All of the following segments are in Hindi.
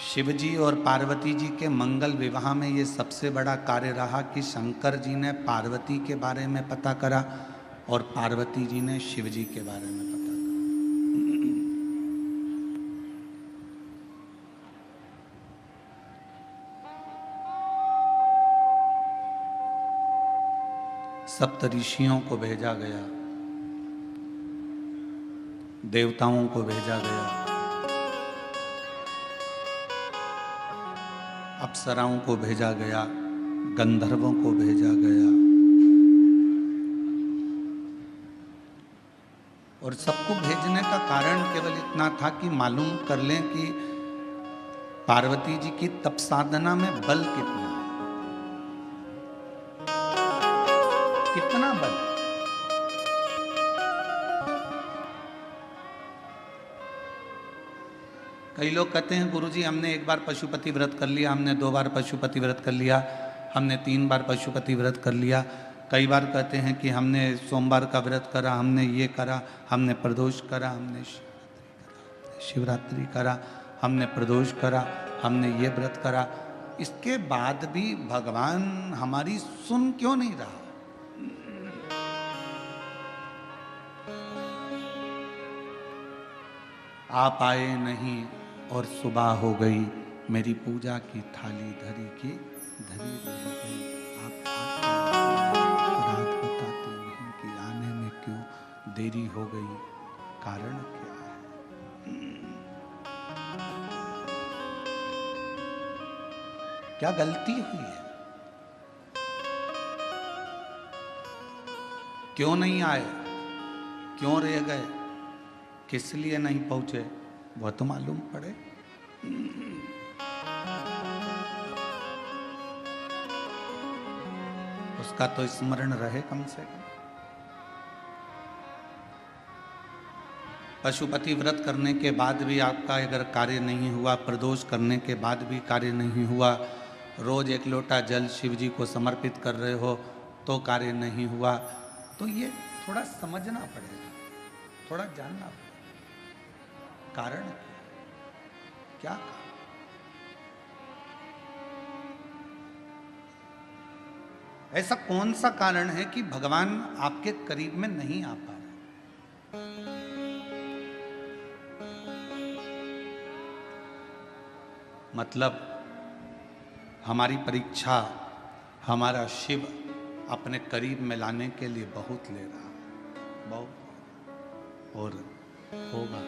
शिवजी और पार्वती जी के मंगल विवाह में ये सबसे बड़ा कार्य रहा कि शंकर जी ने पार्वती के बारे में पता करा और पार्वती जी ने शिवजी के बारे में पता करा। सप्त ऋषियों को भेजा गया, देवताओं को भेजा गया, अप्सराओं को भेजा गया, गंधर्वों को भेजा गया और सबको भेजने का कारण केवल इतना था कि मालूम कर लें कि पार्वती जी की तप साधना में बल कितना है, कितना बल। कई लोग कहते हैं गुरुजी हमने एक बार पशुपति व्रत कर लिया, हमने 2 बार पशुपति व्रत कर लिया, हमने 3 बार पशुपति व्रत कर लिया। कई बार कहते हैं कि हमने सोमवार का व्रत करा, हमने ये करा, हमने प्रदोष करा, हमने शिवरात्रि करा, हमने प्रदोष करा, हमने ये व्रत करा। इसके बाद भी भगवान हमारी सुन क्यों नहीं रहा? आप आए नहीं और सुबह हो गई, मेरी पूजा की थाली धरी की धरी रह गई। आप रात बताते नहीं कि आने में क्यों देरी हो गई, कारण क्या है? क्या गलती हुई है? क्यों नहीं आए, क्यों रह गए, किस लिए नहीं पहुंचे, वह तो मालूम पड़े। उसका तो स्मरण रहे कम से कम। पशुपति व्रत करने के बाद भी आपका अगर कार्य नहीं हुआ, प्रदोष करने के बाद भी कार्य नहीं हुआ, रोज 1 लोटा जल शिव जी को समर्पित कर रहे हो तो कार्य नहीं हुआ, तो ये थोड़ा समझना पड़ेगा, थोड़ा जानना पड़ेगा कारण क्या कारण? ऐसा कौन सा कारण है कि भगवान आपके करीब में नहीं आ पा रहे? मतलब हमारी परीक्षा हमारा शिव अपने करीब में लाने के लिए बहुत ले रहा है, बहुत, और होगा।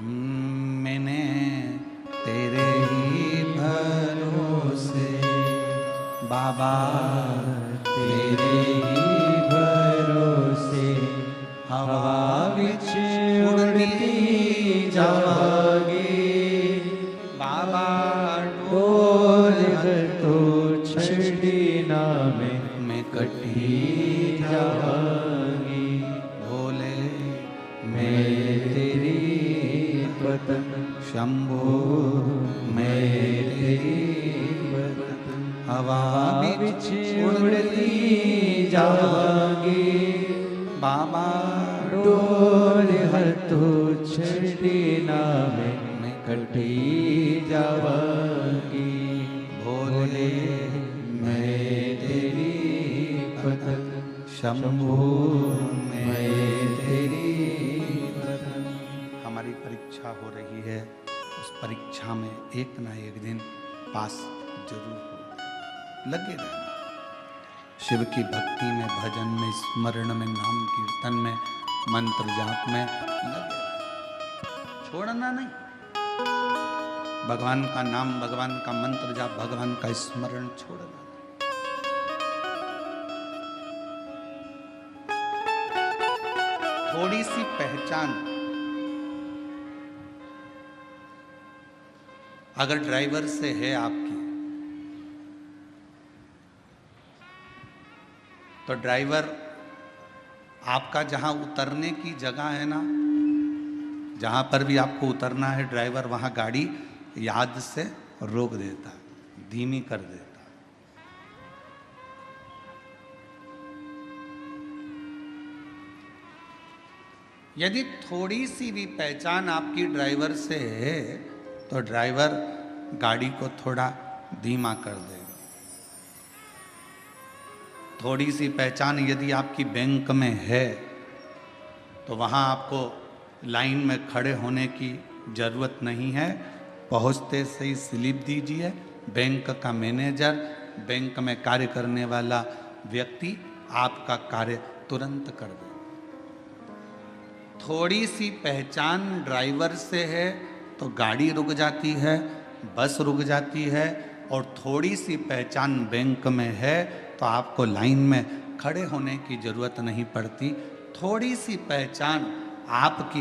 मैंने तेरे ही भरोसे बाबा, तेरे ही भरोसे हवा विच उड़ती जावांगी बाबा, डोर तो छड़ी ना मैं कटी जावांगी। भोले मैं तेरी पतन, शंभो मैं तेरी पतन, हवा बिच उड़ती जावांगी बाबा, डोर हर तो छड़ी ना मैं कटी जावांगी। भोले मैं तेरी पतन, शंभो मैं तेरी पतन। हमारी परीक्षा हो रही है, उस परीक्षा में एक ना एक दिन पास जरूर हो। लगे रहना शिव की भक्ति में, भजन में, स्मरण में, नाम कीर्तन में, मंत्र जाप में लगे रहना, छोड़ना नहीं। भगवान का नाम, भगवान का मंत्र जाप, भगवान का स्मरण छोड़ना नहीं। थोड़ी सी पहचान अगर ड्राइवर से है आपकी, तो ड्राइवर आपका जहां उतरने की जगह है ना, जहां पर भी आपको उतरना है, ड्राइवर वहां गाड़ी याद से रोक देता, धीमी कर देता। यदि थोड़ी सी भी पहचान आपकी ड्राइवर से है तो ड्राइवर गाड़ी को थोड़ा धीमा कर देगा। थोड़ी सी पहचान यदि आपकी बैंक में है तो वहाँ आपको लाइन में खड़े होने की ज़रूरत नहीं है। पहुँचते से ही स्लिप दीजिए, बैंक का मैनेजर, बैंक में कार्य करने वाला व्यक्ति आपका कार्य तुरंत कर दे। थोड़ी सी पहचान ड्राइवर से है तो गाड़ी रुक जाती है, बस रुक जाती है, और थोड़ी सी पहचान बैंक में है तो आपको लाइन में खड़े होने की ज़रूरत नहीं पड़ती। थोड़ी सी पहचान आपकी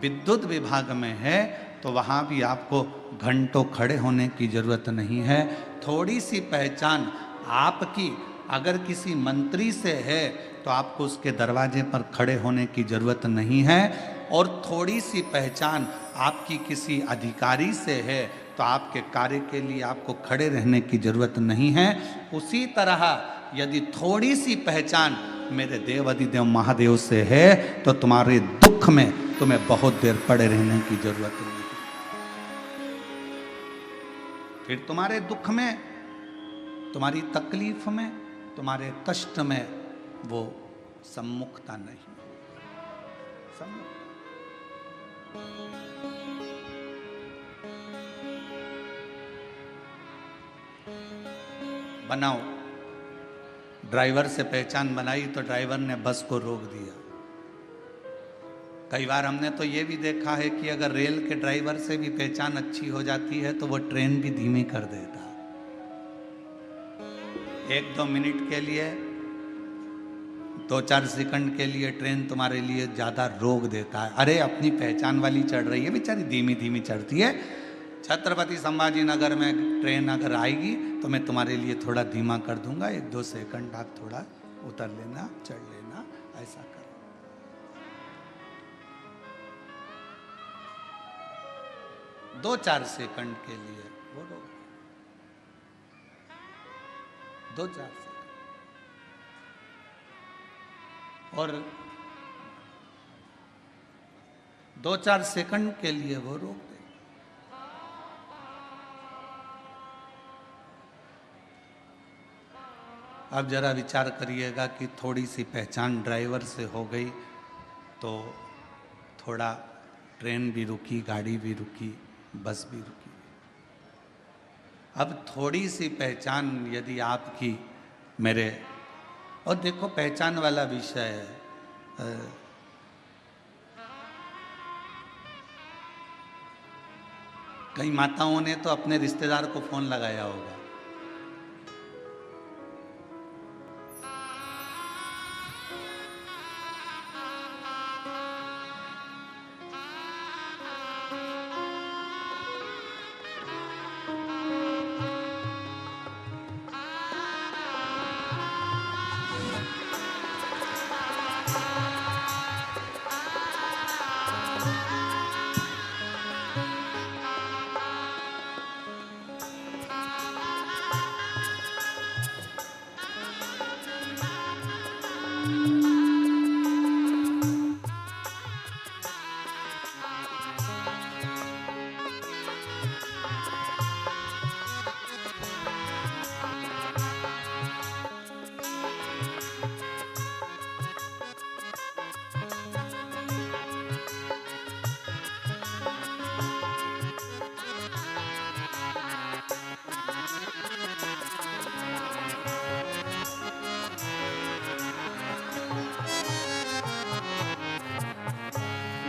विद्युत विभाग में है तो वहाँ भी आपको घंटों खड़े होने की ज़रूरत नहीं है। थोड़ी सी पहचान आपकी अगर किसी मंत्री से है तो आपको उसके दरवाजे पर खड़े होने की ज़रूरत नहीं है। और थोड़ी सी पहचान आपकी किसी अधिकारी से है तो आपके कार्य के लिए आपको खड़े रहने की ज़रूरत नहीं है। उसी तरह यदि थोड़ी सी पहचान मेरे देव अधिदेव महादेव से है तो तुम्हारे दुख में तुम्हें बहुत देर पड़े रहने की ज़रूरत नहीं। फिर तुम्हारे दुख में, तुम्हारी तकलीफ में, तुम्हारे कष्ट में वो सम्मुखता नहीं। बनाओ। ड्राइवर से पहचान बनाई तो ड्राइवर ने बस को रोक दिया। कई बार हमने तो ये भी देखा है कि अगर रेल के ड्राइवर से भी पहचान अच्छी हो जाती है तो वो ट्रेन भी धीमी कर देता। 1-2 मिनट के लिए, 2-4 सेकंड के लिए ट्रेन तुम्हारे लिए ज़्यादा रोक देता है। अरे अपनी पहचान वाली चढ़ रही है, बेचारी धीमी धीमी चढ़ती है। छत्रपति संभाजी नगर में ट्रेन अगर आएगी तो मैं तुम्हारे लिए थोड़ा धीमा कर दूंगा, 1-2 सेकंड आप थोड़ा उतर लेना, चढ़ लेना, ऐसा कर। 2-4 सेकंड के लिए वो लोग, 2-4 सेकंड, और 2-4 सेकंड के लिए वो रोक दे। अब जरा विचार करिएगा कि थोड़ी सी पहचान ड्राइवर से हो गई तो थोड़ा ट्रेन भी रुकी, गाड़ी भी रुकी, बस भी रुकी। अब थोड़ी सी पहचान यदि आपकी मेरे, और देखो पहचान वाला विषय है, कई माताओं ने तो अपने रिश्तेदार को फोन लगाया होगा,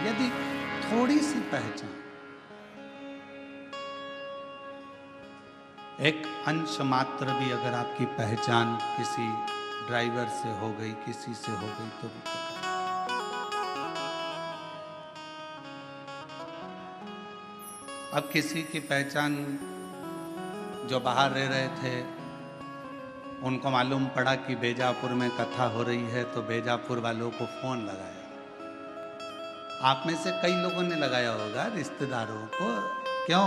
यदि थोड़ी सी पहचान, एक अंश मात्र भी अगर आपकी पहचान किसी ड्राइवर से हो गई, किसी से हो गई तो भी अब किसी की पहचान जो बाहर रह रहे थे उनको मालूम पड़ा कि बेजापुर में कथा हो रही है तो बेजापुर वालों को फोन लगाया। आप में से कई लोगों ने लगाया होगा रिश्तेदारों को, क्यों?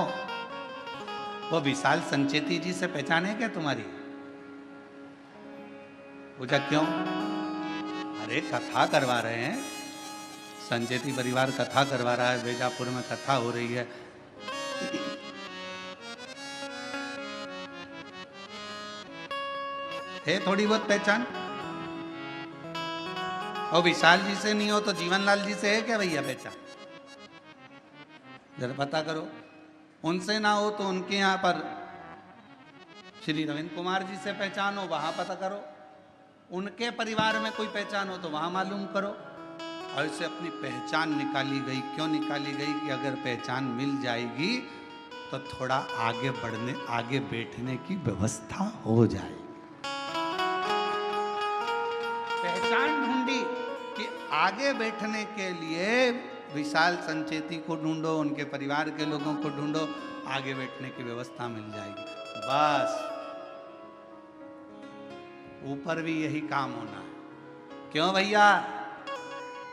वो विशाल संचेती जी से पहचान है क्या तुम्हारी? पूछा क्यों? अरे कथा करवा रहे हैं, संचेती परिवार कथा करवा रहा है, बेजापुर में कथा हो रही है। थोड़ी बहुत पहचान? और विशाल जी से नहीं हो तो जीवनलाल जी से है क्या भैया पहचान? जरा पता करो। उनसे ना हो तो उनके यहाँ पर श्री रविंद्र कुमार जी से पहचान हो, वहां पता करो। उनके परिवार में कोई पहचान हो तो वहां मालूम करो। और इसे अपनी पहचान निकाली गई। क्यों निकाली गई? कि अगर पहचान मिल जाएगी तो थोड़ा आगे बढ़ने, आगे बैठने की व्यवस्था हो जाएगी। पहचान ढूंढी कि आगे बैठने के लिए विशाल संचेती को ढूंढो, उनके परिवार के लोगों को ढूंढो, आगे बैठने की व्यवस्था मिल जाएगी। बस ऊपर भी यही काम होना है। क्यों भैया?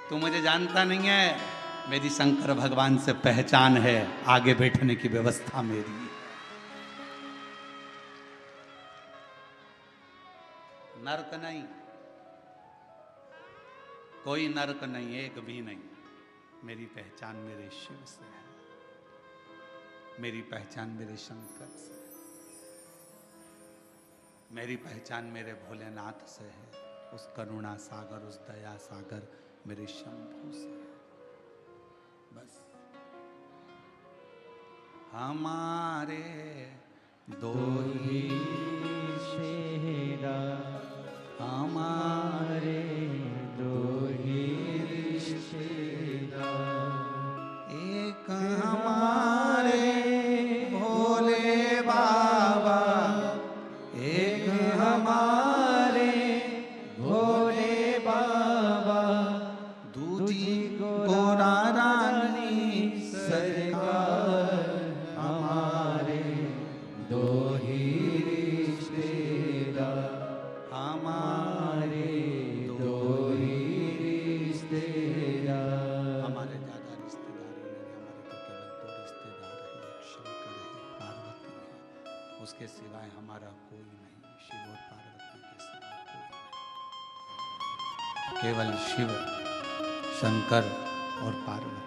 तू मुझे जानता नहीं है, मेरी शंकर भगवान से पहचान है, आगे बैठने की व्यवस्था मेरी। नर्क नहीं, कोई नर्क नहीं, एक भी नहीं। मेरी पहचान मेरे शिव से है, मेरी पहचान मेरे शंकर से है, मेरी पहचान मेरे भोलेनाथ से है, उस करुणा सागर, उस दया सागर मेरे शंभू से है। बस हमारे दो ही रिश्तेदार, हमारे दो ही रिश्तेदार, एक हमारे भोले बाबा, एक हमारे भोले बाबा, दूजी गोरा रानी सरकार, हमारे दो ही रिश्तेदार, हमारे दो ही रिश्तेदार। हमारे ज्यादा रिश्तेदार नहीं, हमारे तो केवल दो रिश्तेदार हैं, एक शंकर है, एक पार्वती है। उसके सिवाय हमारा कोई नहीं, शिव और पार्वती के सिवाय कोई नहीं। केवल शिव, शंकर और पार्वती।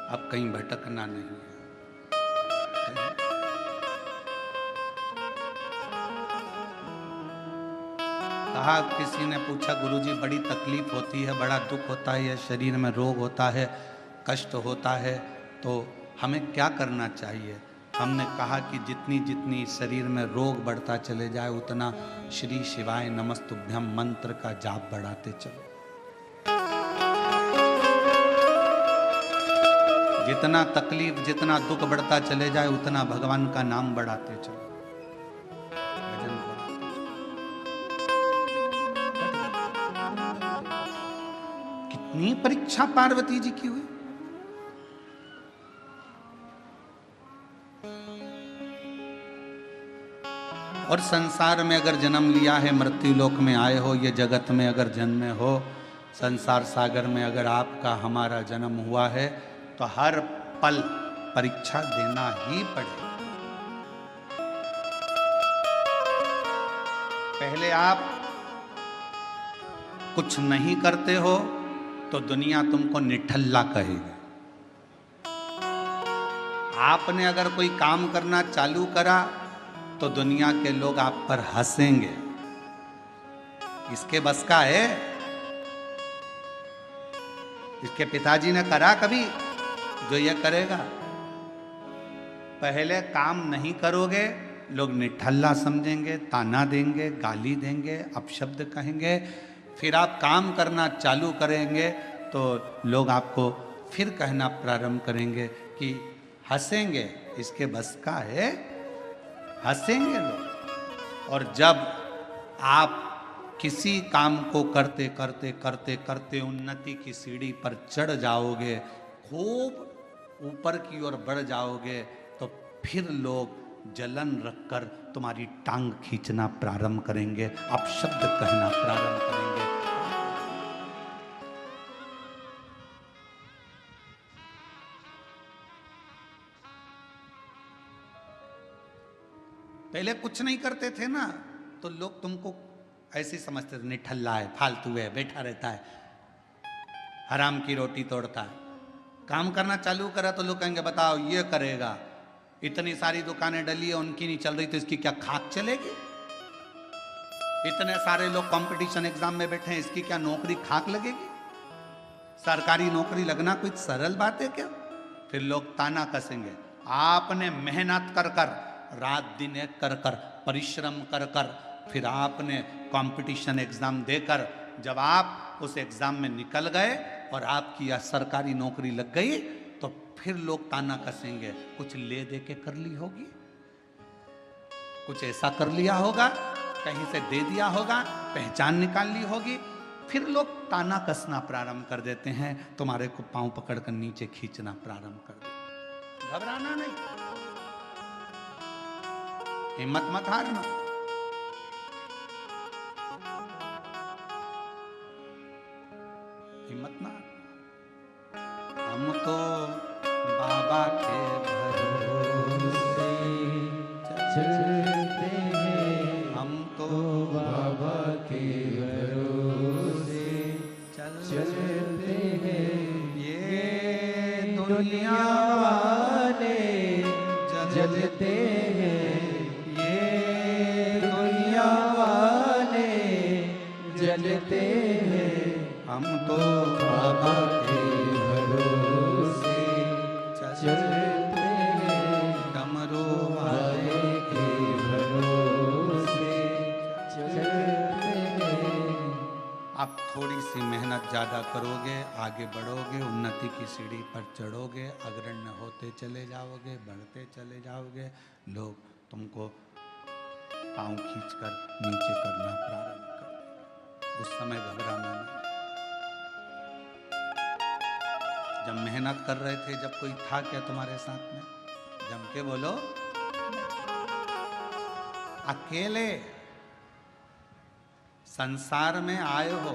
अब कहीं भटकना नहीं है। कहा, किसी ने पूछा गुरुजी बड़ी तकलीफ होती है, बड़ा दुख होता है, या शरीर में रोग होता है, कष्ट होता है, तो हमें क्या करना चाहिए? हमने कहा कि जितनी जितनी शरीर में रोग बढ़ता चले जाए, उतना श्री शिवाय नमस्तुभ्यम मंत्र का जाप बढ़ाते चलो। जितना तकलीफ, जितना दुख बढ़ता चले जाए, उतना भगवान का नाम बढ़ाते चलो, भजन बढ़ाते चलो। कितनी परीक्षा पार्वती जी की हुई। और संसार में अगर जन्म लिया है, मृत्यु लोक में आए हो, ये जगत में अगर जन्मे हो, संसार सागर में अगर आपका हमारा जन्म हुआ है, तो हर पल परीक्षा देना ही पड़ेगा। पहले आप कुछ नहीं करते हो तो दुनिया तुमको निठल्ला कहेगी। आपने अगर कोई काम करना चालू करा तो दुनिया के लोग आप पर हंसेंगे। इसके बस का है? इसके पिताजी ने करा कभी जो ये करेगा? पहले काम नहीं करोगे, लोग निठल्ला समझेंगे, ताना देंगे, गाली देंगे, अपशब्द कहेंगे। फिर आप काम करना चालू करेंगे तो लोग आपको फिर कहना प्रारंभ करेंगे कि हंसेंगे। इसके बस का है? हंसेंगे लोग। और जब आप किसी काम को करते करते करते करते उन्नति की सीढ़ी पर चढ़ जाओगे, खूब ऊपर की ओर बढ़ जाओगे, तो फिर लोग जलन रखकर तुम्हारी टांग खींचना प्रारंभ करेंगे, अपशब्द कहना प्रारंभ करेंगे। पहले कुछ नहीं करते थे ना, तो लोग तुमको ऐसे समझते थे निठल्ला है, फालतू है, बैठा रहता है, हराम की रोटी तोड़ता है। काम करना चालू करा तो लोग कहेंगे बताओ ये करेगा, इतनी सारी दुकानें डली है उनकी नहीं चल रही तो इसकी क्या खाक चलेगी? इतने सारे लोग कंपटीशन एग्जाम में बैठे हैं, इसकी क्या नौकरी खाक लगेगी? सरकारी नौकरी लगना कोई सरल बात है क्या? फिर लोग ताना कसेंगे, आपने मेहनत कर कर, रात दिन एक कर कर, परिश्रम कर कर, फिर आपने कंपटीशन एग्जाम देकर जब आप उस एग्जाम में निकल गए और आपकी यह सरकारी नौकरी लग गई तो फिर लोग ताना कसेंगे, कुछ ले दे के कर ली होगी, कुछ ऐसा कर लिया होगा, कहीं से दे दिया होगा, पहचान निकाल ली होगी। फिर लोग ताना कसना प्रारंभ कर देते हैं, तुम्हारे को पांव पकड़कर नीचे खींचना प्रारंभ कर देते। घबराना नहीं, हिम्मत मत हारना। हिम्मत ना, हम तो बाबा के भरोसे चलते हैं, हम तो बाबा के भरोसे चलते हैं। ये दुनिया वाले जलते हैं, ये दुनिया वाले जलते हैं। हम तो बाबा के भरोसे चलते हैं, डमरू वाले के भरोसे चलते हैं। आप थोड़ी सी मेहनत ज़्यादा करोगे, आगे बढ़ोगे, उन्नति की सीढ़ी पर चढ़ोगे, अग्रण्य होते चले जाओगे, बढ़ते चले जाओगे, लोग तुमको पाँव खींचकर नीचे करना प्रारंभ कर देंगे। उस समय घबराना नहीं। जब मेहनत कर रहे थे, जब कोई था क्या तुम्हारे साथ में? जम के बोलो, अकेले संसार में आए हो,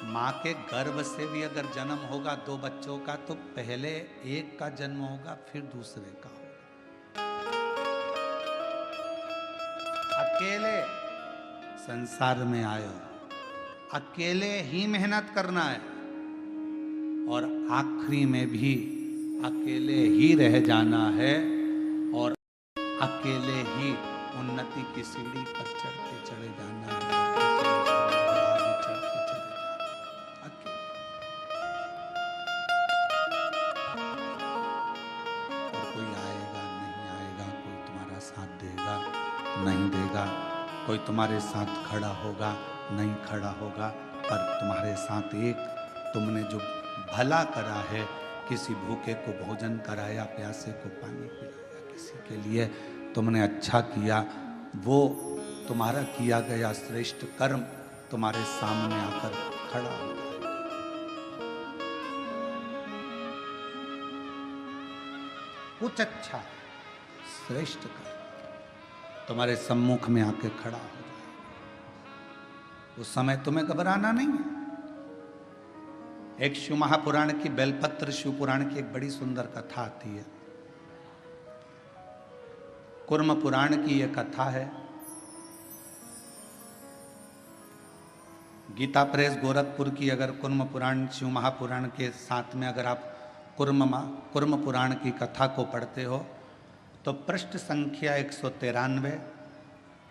मां के गर्भ से भी अगर जन्म होगा 2 बच्चों का तो पहले एक का जन्म होगा, फिर दूसरे का होगा। अकेले संसार में आए हो, अकेले ही मेहनत करना है और आखिरी में भी अकेले ही रह जाना है और अकेले ही उन्नति की सीढ़ी पर चढ़ते चले जाना है। आगे चढ़ते चले जाना अकेले। और कोई आएगा नहीं आएगा, कोई तुम्हारा साथ देगा नहीं देगा, कोई तुम्हारे साथ खड़ा होगा नहीं खड़ा होगा, पर तुम्हारे साथ एक तुमने जो भला करा है, किसी भूखे को भोजन कराया, प्यासे को पानी पिलाया, किसी के लिए तुमने अच्छा किया, वो तुम्हारा किया गया श्रेष्ठ कर्म तुम्हारे सामने आकर खड़ा हो जाएगा। कुछ अच्छा श्रेष्ठ कर्म तुम्हारे सम्मुख में आके खड़ा हो जाएगा। उस समय तुम्हें घबराना नहीं है। एक शिव महापुराण की, बेलपत्र शिव पुराण की एक बड़ी सुंदर कथा आती है। कुर्म पुराण की यह कथा है। गीता प्रेस गोरखपुर की अगर कुर्म पुराण शिव महापुराण के साथ में अगर आप कुर्म पुराण की कथा को पढ़ते हो तो पृष्ठ संख्या 193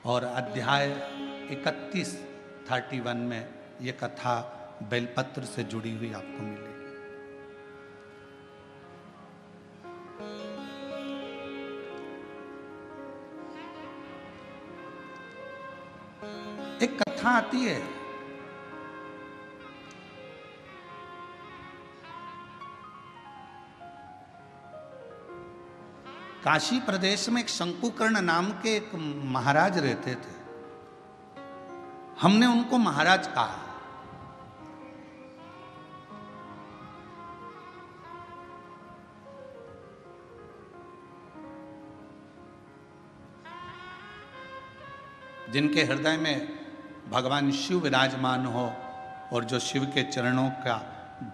और अध्याय 31 में ये कथा बेलपत्र से जुड़ी हुई आपको मिलेगी। एक कथा आती है, काशी प्रदेश में एक शंकुकर्ण नाम के एक महाराज रहते थे। हमने उनको महाराज कहा। जिनके हृदय में भगवान शिव विराजमान हो और जो शिव के चरणों का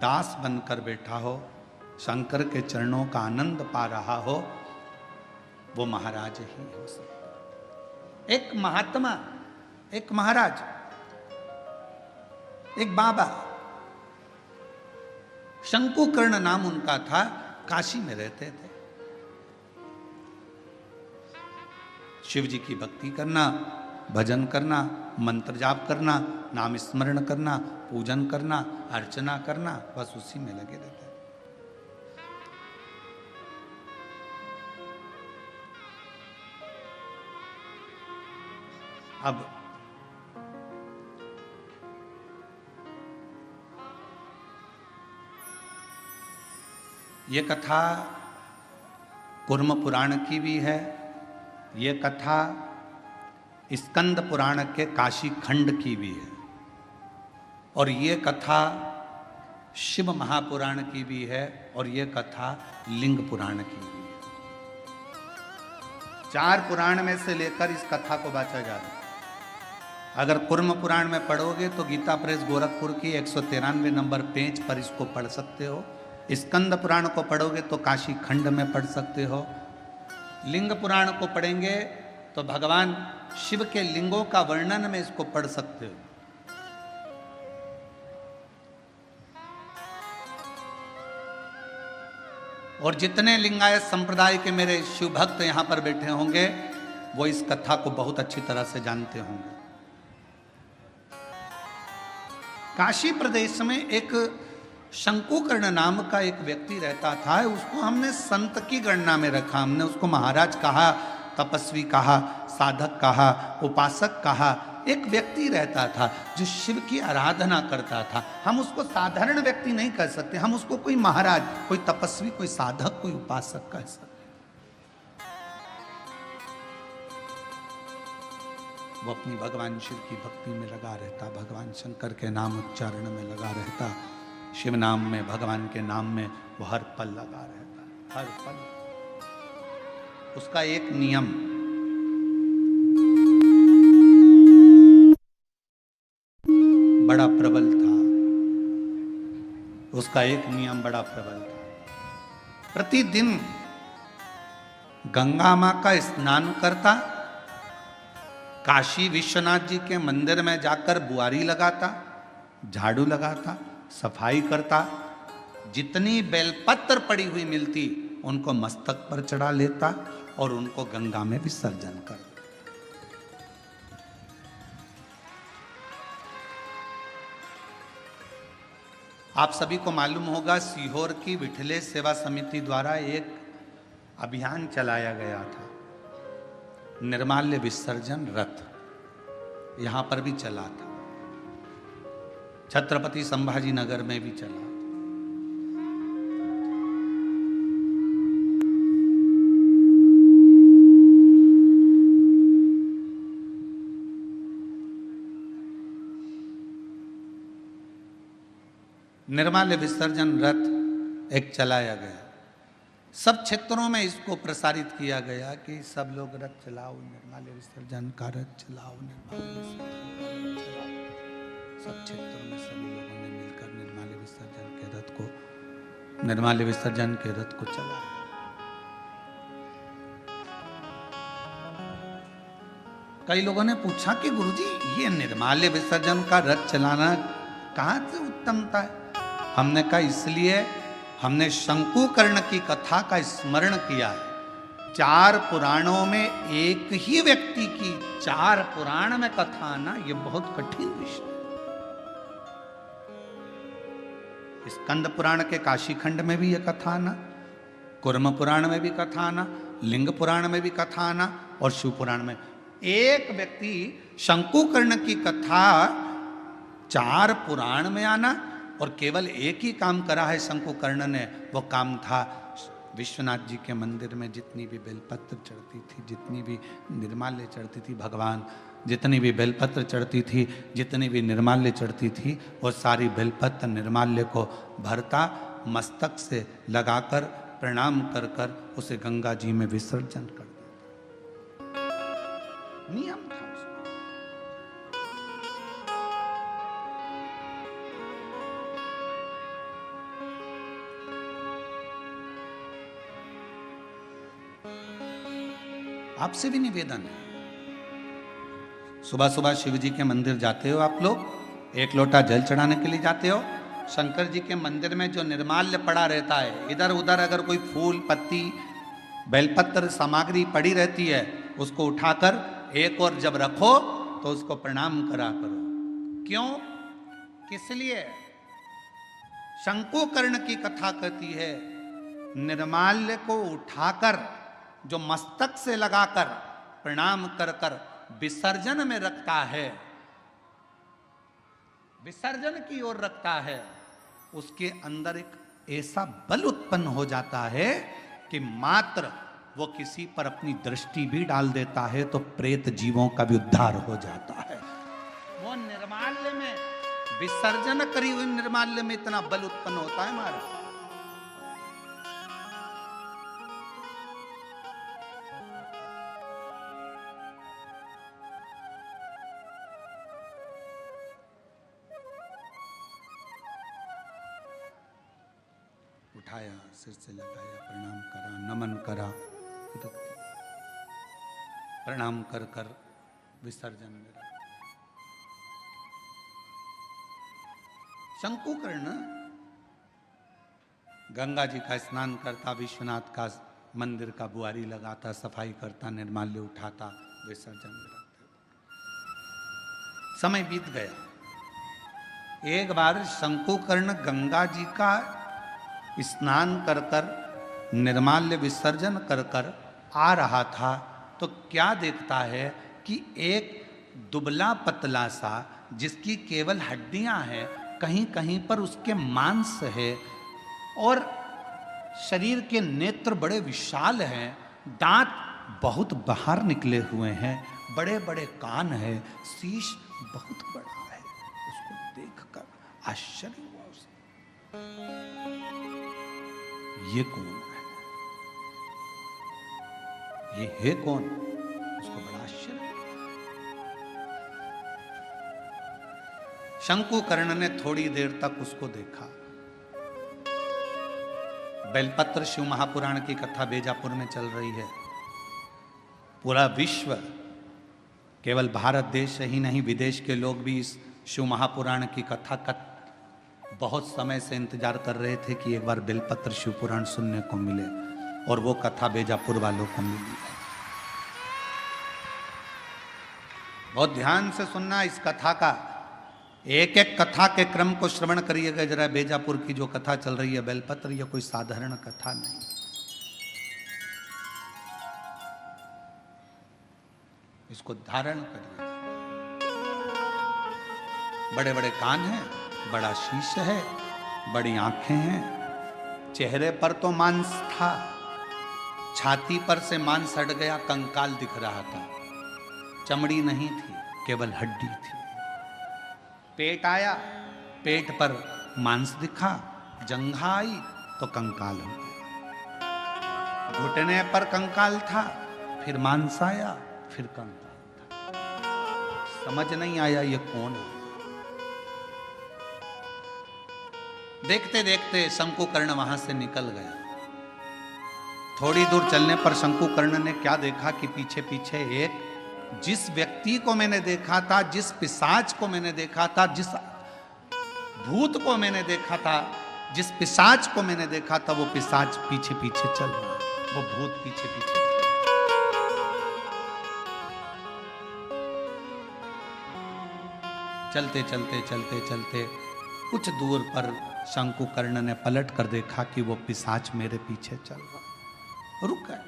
दास बनकर बैठा हो, शंकर के चरणों का आनंद पा रहा हो, वो महाराज ही हो सकता। एक महात्मा एक महाराज, एक बाबा, शंकुकर्ण नाम उनका था, काशी में रहते थे। शिव जी की भक्ति करना, भजन करना, मंत्र जाप करना, नाम स्मरण करना, पूजन करना, अर्चना करना, बस उसी में लगे रहते हैं। अब ये कथा कूर्म पुराण की भी है, ये कथा स्कंद पुराण के काशी खंड की भी है, और ये कथा शिव महापुराण की भी है, और ये कथा लिंग पुराण की भी है। 4 पुराण में से लेकर इस कथा को बांटा जा रहा है। अगर कूर्म पुराण में पढ़ोगे तो गीता प्रेस गोरखपुर की 193 नंबर पेज पर इसको पढ़ सकते हो। स्कंद पुराण को पढ़ोगे तो काशी खंड में पढ़ सकते हो। लिंग पुराण को पढ़ेंगे तो भगवान शिव के लिंगों का वर्णन में इसको पढ़ सकते हो। और जितने लिंगायत संप्रदाय के मेरे शिव भक्त यहां पर बैठे होंगे वो इस कथा को बहुत अच्छी तरह से जानते होंगे। काशी प्रदेश में एक शंकुकर्ण नाम का एक व्यक्ति रहता था। उसको हमने संत की गणना में रखा, हमने उसको महाराज कहा, तपस्वी कहा, साधक कहा, उपासक कहा। एक व्यक्ति रहता था जो शिव की आराधना करता था। हम उसको साधारण व्यक्ति नहीं कह सकते, हम उसको कोई महाराज, कोई तपस्वी, कोई साधक, कोई उपासक कह सकते। वो अपनी भगवान शिव की भक्ति में लगा रहता, भगवान शंकर के नाम उच्चारण में लगा रहता, शिव नाम में, भगवान के नाम में वो हर पल लगा रहता, हर पल। उसका एक नियम, बड़ा प्रबल था। उसका एक नियम बड़ा प्रबल था। प्रतिदिन गंगा मां का स्नान करता, काशी विश्वनाथ जी के मंदिर में जाकर बुआरी लगाता, झाड़ू लगाता, सफाई करता, जितनी बेलपत्र पड़ी हुई मिलती उनको मस्तक पर चढ़ा लेता और उनको गंगा में विसर्जन कर देता। आप सभी को मालूम होगा सीहोर की विठले सेवा समिति द्वारा एक अभियान चलाया गया था, निर्माल्य विसर्जन रथ, यहां पर भी चला था, छत्रपति संभाजी नगर में भी चला। निर्माल्य विसर्जन रथ एक चलाया गया। सब क्षेत्रों में इसको प्रसारित किया गया कि सब लोग रथ चलाओ, निर्माल्य विसर्जन का रथ चलाओ, निर्माल्य विसर्जन का रथ चलाओ। सब क्षेत्रों में सभी लोगों ने मिलकर निर्माल्य विसर्जन के रथ को चलाया। कई लोगों ने पूछा कि गुरुजी ये निर्माल्य विसर्जन का रथ चलाना कहाँ से उत्तमता है? हमने कहा इसलिए हमने शंकुकर्ण की कथा का स्मरण किया है। 4 पुराणों में एक ही व्यक्ति की 4 पुराण में कथा आना ये बहुत कठिन विषय है। स्कंद पुराण के काशी खंड में भी ये कथा आना, कूर्म पुराण में भी कथा आना, लिंग पुराण में भी कथा आना और शिव पुराण में एक व्यक्ति शंकुकर्ण की कथा 4 पुराण में आना और केवल एक ही काम करा है शंकुकर्ण ने। वो काम था विश्वनाथ जी के मंदिर में जितनी भी बेलपत्र चढ़ती थी, जितनी भी निर्माल्य चढ़ती थी, भगवान जितनी भी बेलपत्र चढ़ती थी, जितनी भी निर्माल्य चढ़ती थी, वो सारी बेलपत्र निर्माल्य को भरता, मस्तक से लगाकर प्रणाम कर कर उसे गंगा जी में विसर्जन कर देता। नियम था उसका। आपसे भी निवेदन है, सुबह सुबह शिव जी के मंदिर जाते हो आप लोग, एक लोटा जल चढ़ाने के लिए जाते हो। शंकर जी के मंदिर में जो निर्माल्य पड़ा रहता है, इधर उधर अगर कोई फूल पत्ती बेलपत्र सामग्री पड़ी रहती है, उसको उठाकर एक और जब रखो तो उसको प्रणाम करा करो। क्यों, किस लिए? शंकुकर्ण की कथा कहती है, निर्माल्य को उठाकर जो मस्तक से लगाकर प्रणाम कर कर विसर्जन में रखता है, विसर्जन की ओर रखता है, उसके अंदर एक ऐसा बल उत्पन्न हो जाता है कि मात्र वो किसी पर अपनी दृष्टि भी डाल देता है तो प्रेत जीवों का भी उद्धार हो जाता है। वो निर्माल्य में, विसर्जन करी हुई निर्माल्य में इतना बल उत्पन्न होता है हमारा। उठाया, सिर से लगाया, प्रणाम करा, नमन करा, प्रणाम कर कर विसर्जन में रखा। शंकुकर्ण गंगा जी का स्नान करता, विश्वनाथ का मंदिर का बुआरी लगाता, सफाई करता, निर्माल्य उठाता, विसर्जन में रखता। समय बीत गया। एक बार शंकुकर्ण गंगा जी का स्नान कर कर, निर्माल्य विसर्जन कर कर आ रहा था तो क्या देखता है कि एक दुबला पतला सा, जिसकी केवल हड्डियां हैं, कहीं कहीं पर उसके मांस है और शरीर के नेत्र बड़े विशाल हैं, दांत बहुत बाहर निकले हुए हैं, बड़े बड़े कान है, शीश बहुत बड़ा है। उसको देखकर आश्चर्य हुआ उसे, ये कौन है, ये है कौन? उसको बड़ा आश्चर्य। शंकुकर्ण ने थोड़ी देर तक उसको देखा। बेलपत्र शिव महापुराण की कथा बेजापुर में चल रही है। पूरा विश्व, केवल भारत देश ही नहीं, विदेश के लोग भी इस शिव महापुराण की कथा का बहुत समय से इंतजार कर रहे थे कि एक बार बेलपत्र शिव पुराण सुनने को मिले, और वो कथा बेजापुर वालों को मिली है। बहुत ध्यान से सुनना इस कथा का, एक एक कथा के क्रम को श्रवण करिएगा जरा। बेजापुर की जो कथा चल रही है बेलपत्र, यह कोई साधारण कथा नहीं। इसको धारण करिए। बड़े बड़े कान हैं, बड़ा शीश है, बड़ी आंखें हैं, चेहरे पर तो मांस था, छाती पर से मांस हट गया, कंकाल दिख रहा था, चमड़ी नहीं थी, केवल हड्डी थी। पेट आया, पेट पर मांस दिखा, जंघा आई तो कंकाल हो गया, घुटने पर कंकाल था, फिर मांस आया, फिर कंकाल था। समझ नहीं आया ये कौन है। देखते देखते शंकुकर्ण वहां से निकल गया। थोड़ी दूर चलने पर शंकुकर्ण ने क्या देखा कि पीछे पीछे एक, जिस व्यक्ति को मैंने देखा था, जिस पिशाच को मैंने देखा था, जिस भूत को मैंने देखा था, जिस पिशाच को मैंने देखा था, वो पिशाच पीछे पीछे चल रहा है, वो भूत पीछे पीछे। चलते चलते चलते चलते कुछ दूर पर शंकुकर्ण ने पलट कर देखा कि वो पिशाच मेरे पीछे चल रहा। रुक गए,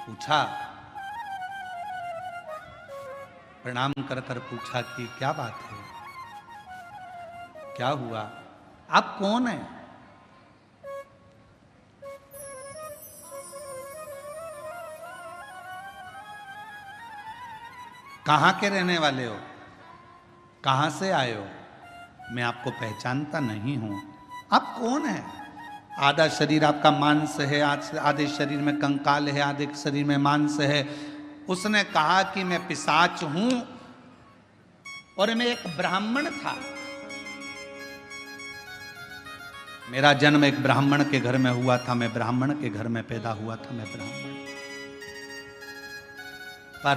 पूछा, प्रणाम कर कर पूछा कि क्या बात है, क्या हुआ, आप कौन हैं? कहां के रहने वाले हो, कहां से आए हो? मैं आपको पहचानता नहीं हूं। आप कौन हैं? आधा शरीर आपका मांस है, आधे शरीर में कंकाल है, आधे शरीर में मांस है। उसने कहा कि मैं पिशाच हूं और मैं एक ब्राह्मण था। मेरा जन्म एक ब्राह्मण के घर में हुआ था, मैं ब्राह्मण के घर में पैदा हुआ था, मैं ब्राह्मण। पर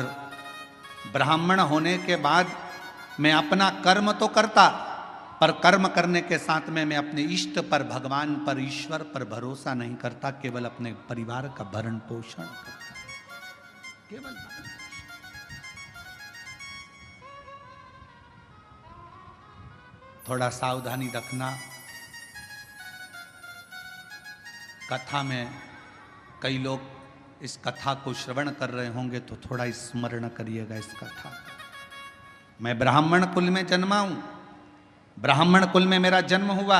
ब्राह्मण होने के बाद मैं अपना कर्म तो करता, पर कर्म करने के साथ में मैं अपने इष्ट पर, भगवान पर, ईश्वर पर भरोसा नहीं करता, केवल अपने परिवार का भरण पोषण करता, केवल भरण पोषण। थोड़ा सावधानी रखना। कथा में कई लोग इस कथा को श्रवण कर रहे होंगे तो थोड़ा स्मरण करिएगा इस कथा का। मैं ब्राह्मण कुल में जन्मा हूं, ब्राह्मण कुल में मेरा जन्म हुआ,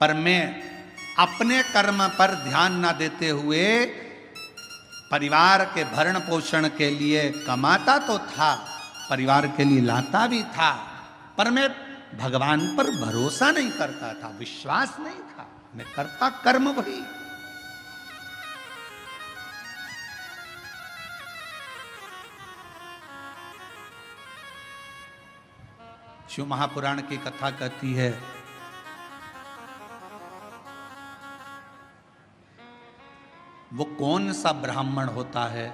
पर मैं अपने कर्म पर ध्यान न देते हुए परिवार के भरण पोषण के लिए कमाता तो था, परिवार के लिए लाता भी था, पर मैं भगवान पर भरोसा नहीं करता था, विश्वास नहीं था, मैं करता कर्म वही। शिव महापुराण की कथा कहती है, वो कौन सा ब्राह्मण होता है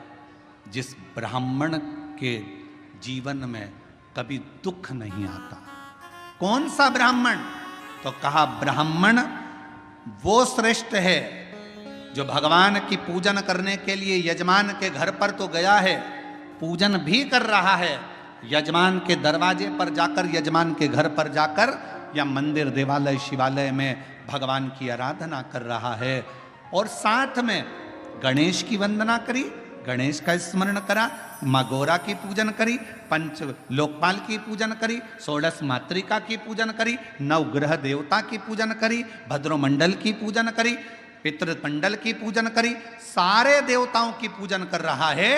जिस ब्राह्मण के जीवन में कभी दुख नहीं आता। कौन सा ब्राह्मण? तो कहा ब्राह्मण वो श्रेष्ठ है जो भगवान की पूजन करने के लिए यजमान के घर पर तो गया है, पूजन भी कर रहा है, यजमान के दरवाजे पर जाकर, यजमान के घर पर जाकर, या मंदिर, देवालय, शिवालय में भगवान की आराधना कर रहा है, और साथ में गणेश की वंदना करी, गणेश का स्मरण करा, माँ गौरा की पूजन करी, पंच लोकपाल की पूजन करी, षोडश मातृका की पूजन करी, नवग्रह देवता की पूजन करी, भद्रोमंडल की पूजन करी, पितृमंडल की पूजन करी, सारे देवताओं की पूजन कर रहा है।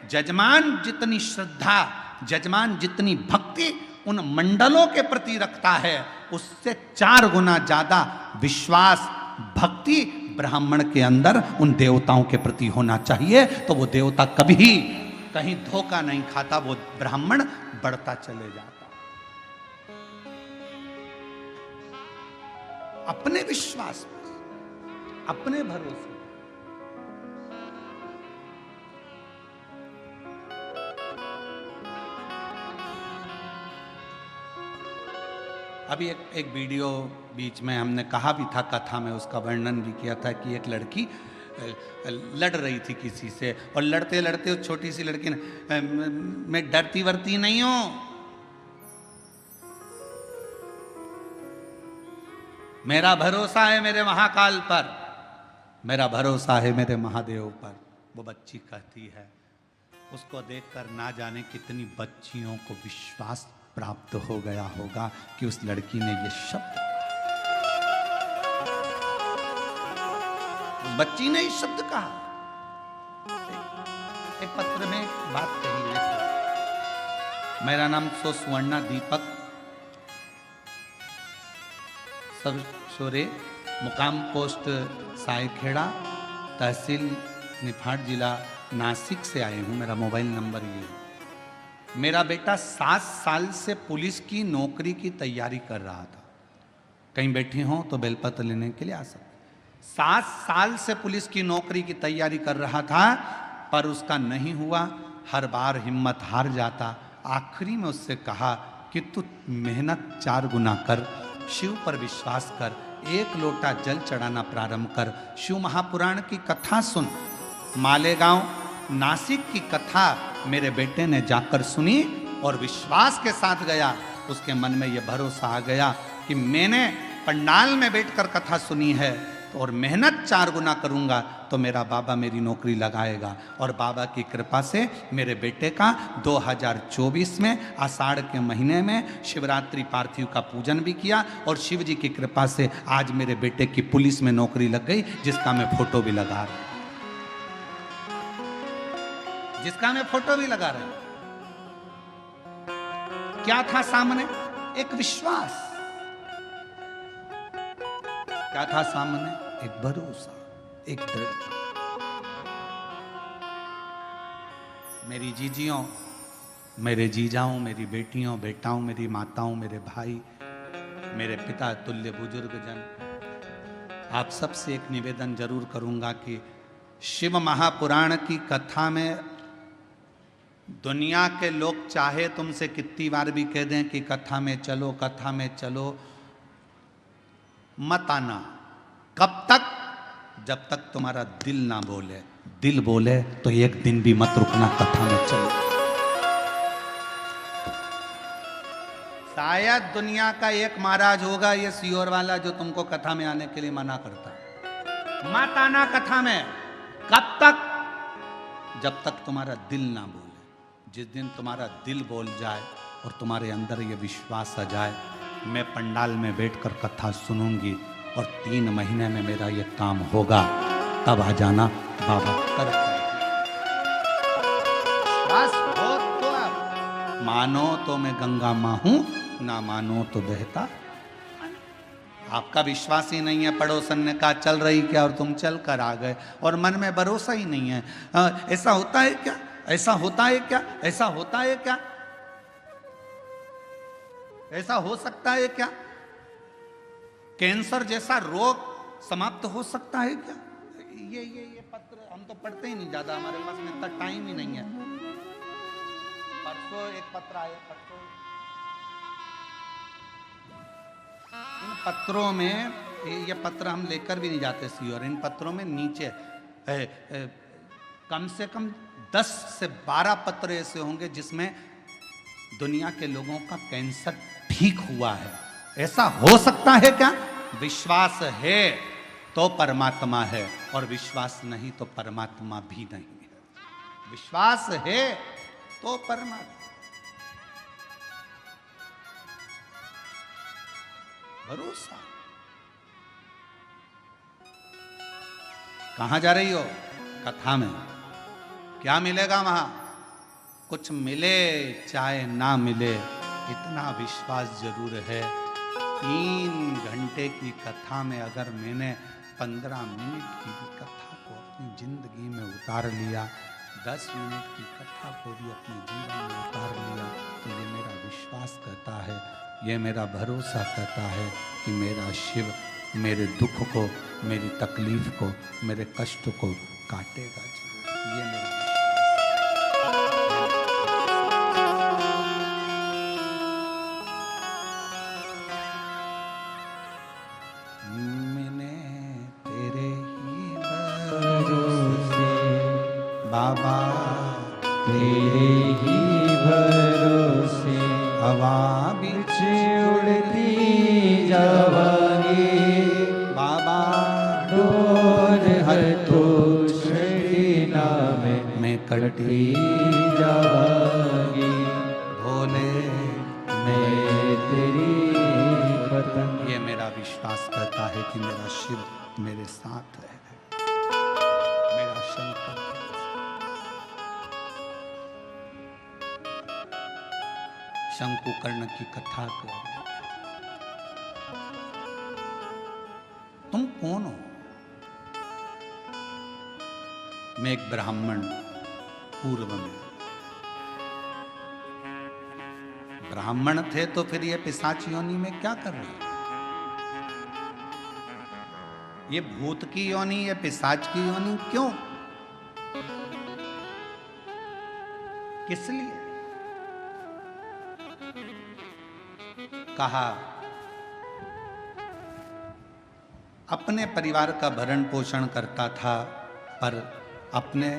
जजमान जितनी श्रद्धा, जजमान जितनी भक्ति उन मंडलों के प्रति रखता है, उससे 4 गुना ज्यादा विश्वास, भक्ति ब्राह्मण के अंदर उन देवताओं के प्रति होना चाहिए। तो वो देवता कभी कहीं धोखा नहीं खाता, वो ब्राह्मण बढ़ता चले जाता। अपने विश्वास पर, अपने भरोसे। अभी एक वीडियो बीच में हमने कहा भी था, कथा में उसका वर्णन भी किया था कि एक लड़की लड़ रही थी किसी से, और लड़ते लड़ते उस छोटी सी लड़की ने, मैं डरती वरती नहीं हूं, मेरा भरोसा है मेरे महाकाल पर, मेरा भरोसा है मेरे महादेव पर, वो बच्ची कहती है। उसको देखकर ना जाने कितनी बच्चियों को विश्वास प्राप्त हो गया होगा कि उस लड़की ने ये शब्द, उस बच्ची ने ये शब्द कहा। एक पत्र में बात कही है, मेरा नाम सुवर्णा दीपक, सब शोरे, मुकाम पोस्ट सायखेड़ा, तहसील निफाड, जिला नासिक से आए हूं। मेरा मोबाइल नंबर ये है। मेरा बेटा 7 साल से पुलिस की नौकरी की तैयारी कर रहा था। कहीं बैठे हों तो बेलपत्र लेने के लिए आ सकते। 7 साल से पुलिस की नौकरी की तैयारी कर रहा था, पर उसका नहीं हुआ, हर बार हिम्मत हार जाता। आखिरी में उससे कहा कि तू मेहनत 4 गुना कर, शिव पर विश्वास कर, 1 लोटा जल चढ़ाना प्रारंभ कर, शिव महापुराण की कथा सुन। मालेगांव नासिक की कथा मेरे बेटे ने जाकर सुनी और विश्वास के साथ गया। उसके मन में यह भरोसा आ गया कि मैंने पंडाल में बैठकर कथा सुनी है और मेहनत 4 गुना करूंगा तो मेरा बाबा मेरी नौकरी लगाएगा। और बाबा की कृपा से मेरे बेटे का 2024 में आषाढ़ के महीने में शिवरात्रि पार्थिव का पूजन भी किया, और शिव जी की कृपा से आज मेरे बेटे की पुलिस में नौकरी लग गई, जिसका मैं फोटो भी लगा रहा हूं, जिसका मैं फोटो भी लगा रहा हूं। क्या था सामने? एक विश्वास। क्या था सामने? एक भरोसा, एक दृढ़ता। मेरी जीजियों, मेरे जीजाओं, मेरी बेटियों, बेटाओं, मेरी माताओं, मेरे भाई, मेरे पिता तुल्य बुजुर्ग जन, आप सबसे एक निवेदन जरूर करूंगा कि शिव महापुराण की कथा में दुनिया के लोग चाहे तुमसे कितनी बार भी कह दें कि कथा में चलो, कथा में चलो, मत आना। कब तक? जब तक तुम्हारा दिल ना बोले। दिल बोले तो एक दिन भी मत रुकना, कथा में चलो। शायद दुनिया का एक महाराज होगा ये सियोर वाला जो तुमको कथा में आने के लिए मना करता है। मत आना कथा में। कब तक? जब तक तुम्हारा दिल ना बोले। जिस दिन तुम्हारा दिल बोल जाए और तुम्हारे अंदर ये विश्वास आ जाए, मैं पंडाल में बैठकर कथा सुनूंगी और 3 महीने में मेरा ये काम होगा, तब आ जाना बाबा कर। बस हो तो अब मानो तो मैं गंगा माँ हूं, ना मानो तो बहता। आपका विश्वास ही नहीं है। पड़ोसन ने कहा चल रही क्या और तुम चल कर आ गए और मन में भरोसा ही नहीं है। ऐसा होता है क्या? ऐसा होता है क्या? ऐसा होता है क्या? ऐसा हो सकता है क्या? कैंसर जैसा रोग समाप्त हो सकता है क्या? ये पत्र हम तो पढ़ते ही नहीं ज्यादा, हमारे पास में इतना टाइम ही नहीं है। परसों एक पत्र आया, परसों इन पत्रों में, ये पत्र हम लेकर भी नहीं जाते सी, और इन पत्रों में नीचे कम से कम 10 से 12 पत्र ऐसे होंगे जिसमें दुनिया के लोगों का कैंसर ठीक हुआ है। ऐसा हो सकता है क्या? विश्वास है तो परमात्मा है, और विश्वास नहीं तो परमात्मा भी नहीं है। विश्वास है तो परमात्मा। भरोसा। कहां जा रही हो? कथा में। क्या मिलेगा वहां? कुछ मिले चाहे ना मिले, इतना विश्वास जरूर है। 3 घंटे की कथा में अगर मैंने 15 मिनट की भी कथा को अपनी जिंदगी में उतार लिया, 10 मिनट की कथा को भी अपने जीवन में उतार लिया, तो ये मेरा विश्वास कहता है, ये मेरा भरोसा कहता है कि मेरा शिव मेरे दुख को, मेरी तकलीफ को, मेरे कष्ट को काटेगा जरूर। ये मेरा बाबा तेरे ही भरोसे हवा बिच उड़ती जावांगी। बाबा डोर है तो छड़ीना में कटती जावांगी। भोले मैं तेरी पतंग। ये मेरा विश्वास करता है कि मेरा शिव मेरे साथ है, मेरा शंकर। शंकुकर्ण की कथा कर। तुम कौन हो? मैं एक ब्राह्मण, पूर्व में ब्राह्मण थे, तो फिर ये पिशाच योनि में क्या कर रहे? ये भूत की योनि, ये पिशाच की योनि क्यों? किस लिए? कहा अपने परिवार का भरण पोषण करता था, पर अपने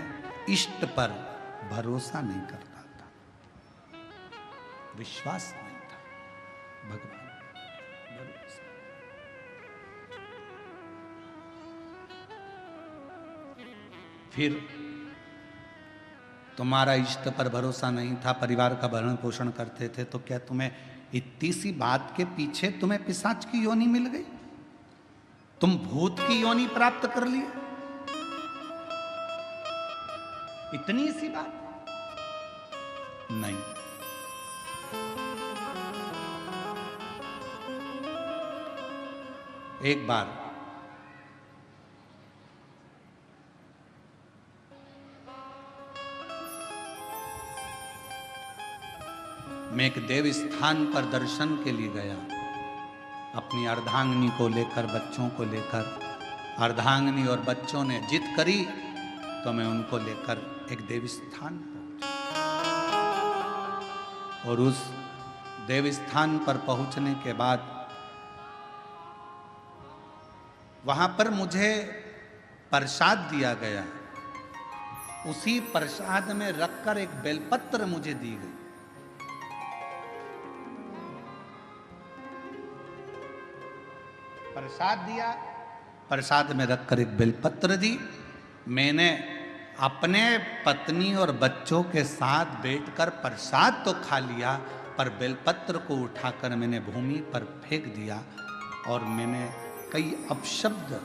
इष्ट पर भरोसा नहीं करता था, विश्वास नहीं था। भगवान भरोसा। फिर तुम्हारा इष्ट पर भरोसा नहीं था, परिवार का भरण पोषण करते थे, तो क्या तुम्हें इतनी सी बात के पीछे तुम्हें पिशाच की योनि मिल गई? तुम भूत की योनि प्राप्त कर लिए? इतनी सी बात नहीं। एक बार मैं एक देव स्थान पर दर्शन के लिए गया, अपनी अर्धांगिनी को लेकर, बच्चों को लेकर। अर्धांगिनी और बच्चों ने जिद करी तो मैं उनको लेकर एक देव स्थान पहुंचा। और उस देवस्थान पर पहुंचने के बाद वहां पर मुझे प्रसाद दिया गया। उसी प्रसाद में रखकर एक बेलपत्र मुझे दी गई। प्रसाद दिया, प्रसाद में रखकर एक बेलपत्र दी। मैंने अपने पत्नी और बच्चों के साथ बैठकर प्रसाद तो खा लिया, पर बेलपत्र को उठाकर मैंने भूमि पर फेंक दिया और मैंने कई अपशब्द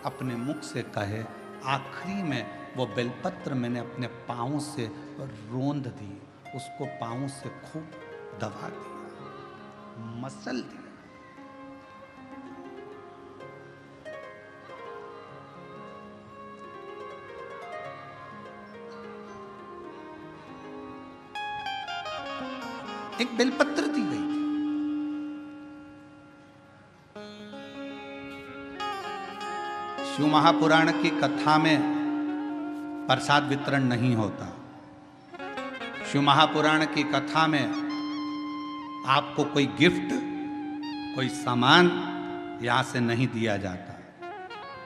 अपने मुख से कहे। आखिरी में वो बेलपत्र मैंने अपने पाँव से रोंद दी, उसको पाँव से खूब दबा दिया, मसल दिया। एक बेलपत्र दी गई। शिव महापुराण की कथा में प्रसाद वितरण नहीं होता। शिव महापुराण की कथा में आपको कोई गिफ्ट, कोई सामान यहां से नहीं दिया जाता।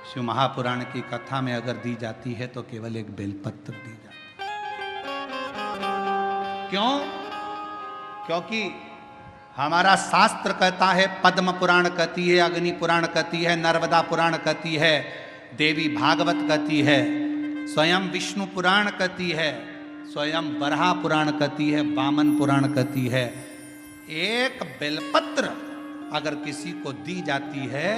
शिव महापुराण की कथा में अगर दी जाती है तो केवल एक बेलपत्र दी जाती है। क्यों? क्योंकि हमारा शास्त्र कहता है, पद्म पुराण कहती है, अग्नि पुराण कहती है, नर्मदा पुराण कहती है, देवी भागवत कहती है, स्वयं विष्णु पुराण कहती है, स्वयं बरहा पुराण कहती है, वामन पुराण कहती है। एक बेलपत्र अगर किसी को दी जाती है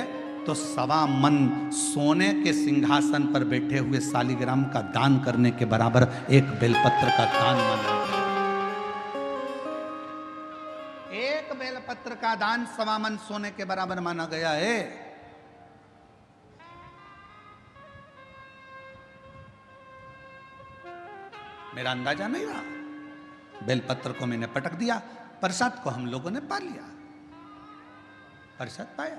तो 1.25 मन सोने के सिंहासन पर बैठे हुए शालिग्राम का दान करने के बराबर एक बेलपत्र का दान माना। एक बेलपत्र का दान 1.25 मन सोने के बराबर माना गया है। मेरा अंदाजा नहीं रहा। बेलपत्र को मैंने पटक दिया, प्रसाद को हम लोगों ने पा लिया, प्रसाद पाया।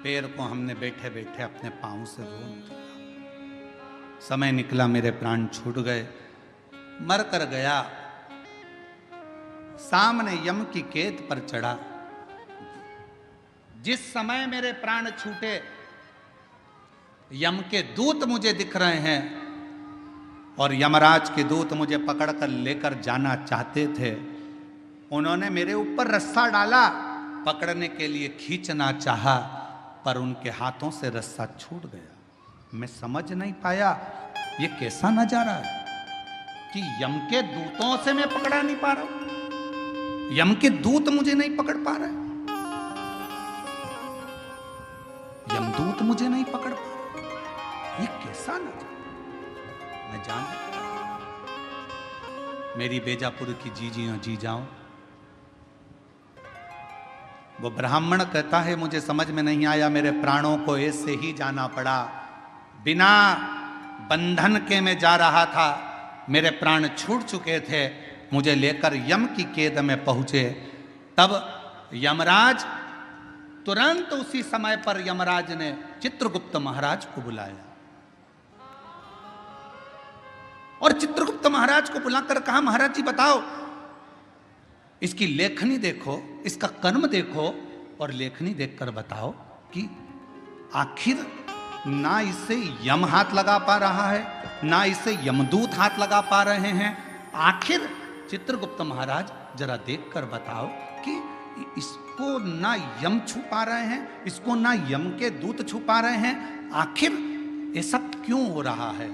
पैर को हमने बैठे बैठे अपने पांव से रोक दिया। समय निकला, मेरे प्राण छूट गए, मर कर गया। सामने यम की कैद पर चढ़ा। जिस समय मेरे प्राण छूटे, यम के दूत मुझे दिख रहे हैं और यमराज के दूत मुझे पकड़कर लेकर जाना चाहते थे। उन्होंने मेरे ऊपर रस्सा डाला, पकड़ने के लिए खींचना चाहा, पर उनके हाथों से रस्सा छूट गया। मैं समझ नहीं पाया ये कैसा नजारा है कि यम के दूतों से मैं पकड़ा नहीं पा रहा हूं, यम के दूत मुझे नहीं पकड़ पा रहे, यमदूत मुझे नहीं पकड़ पा रहे। ये कैसा नजारा? मैं जान मेरी बेजापुर की जीजियों जी जाओ, वो ब्राह्मण कहता है मुझे समझ में नहीं आया, मेरे प्राणों को ऐसे ही जाना पड़ा, बिना बंधन के मैं जा रहा था, मेरे प्राण छूट चुके थे, मुझे लेकर यम की कैद में पहुंचे। तब यमराज तुरंत उसी समय पर यमराज ने चित्रगुप्त महाराज को बुलाया और चित्रगुप्त महाराज को बुलाकर कहा, महाराज जी बताओ, इसकी लेखनी देखो, इसका कर्म देखो और लेखनी देखकर बताओ कि आखिर ना इसे यम हाथ लगा पा रहा है, ना इसे यमदूत हाथ लगा पा रहे हैं। आखिर चित्रगुप्त महाराज जरा देखकर बताओ कि इसको ना यम छू पा रहे हैं, इसको ना यम के दूत छू पा रहे हैं, आखिर ऐसा क्यों हो रहा है?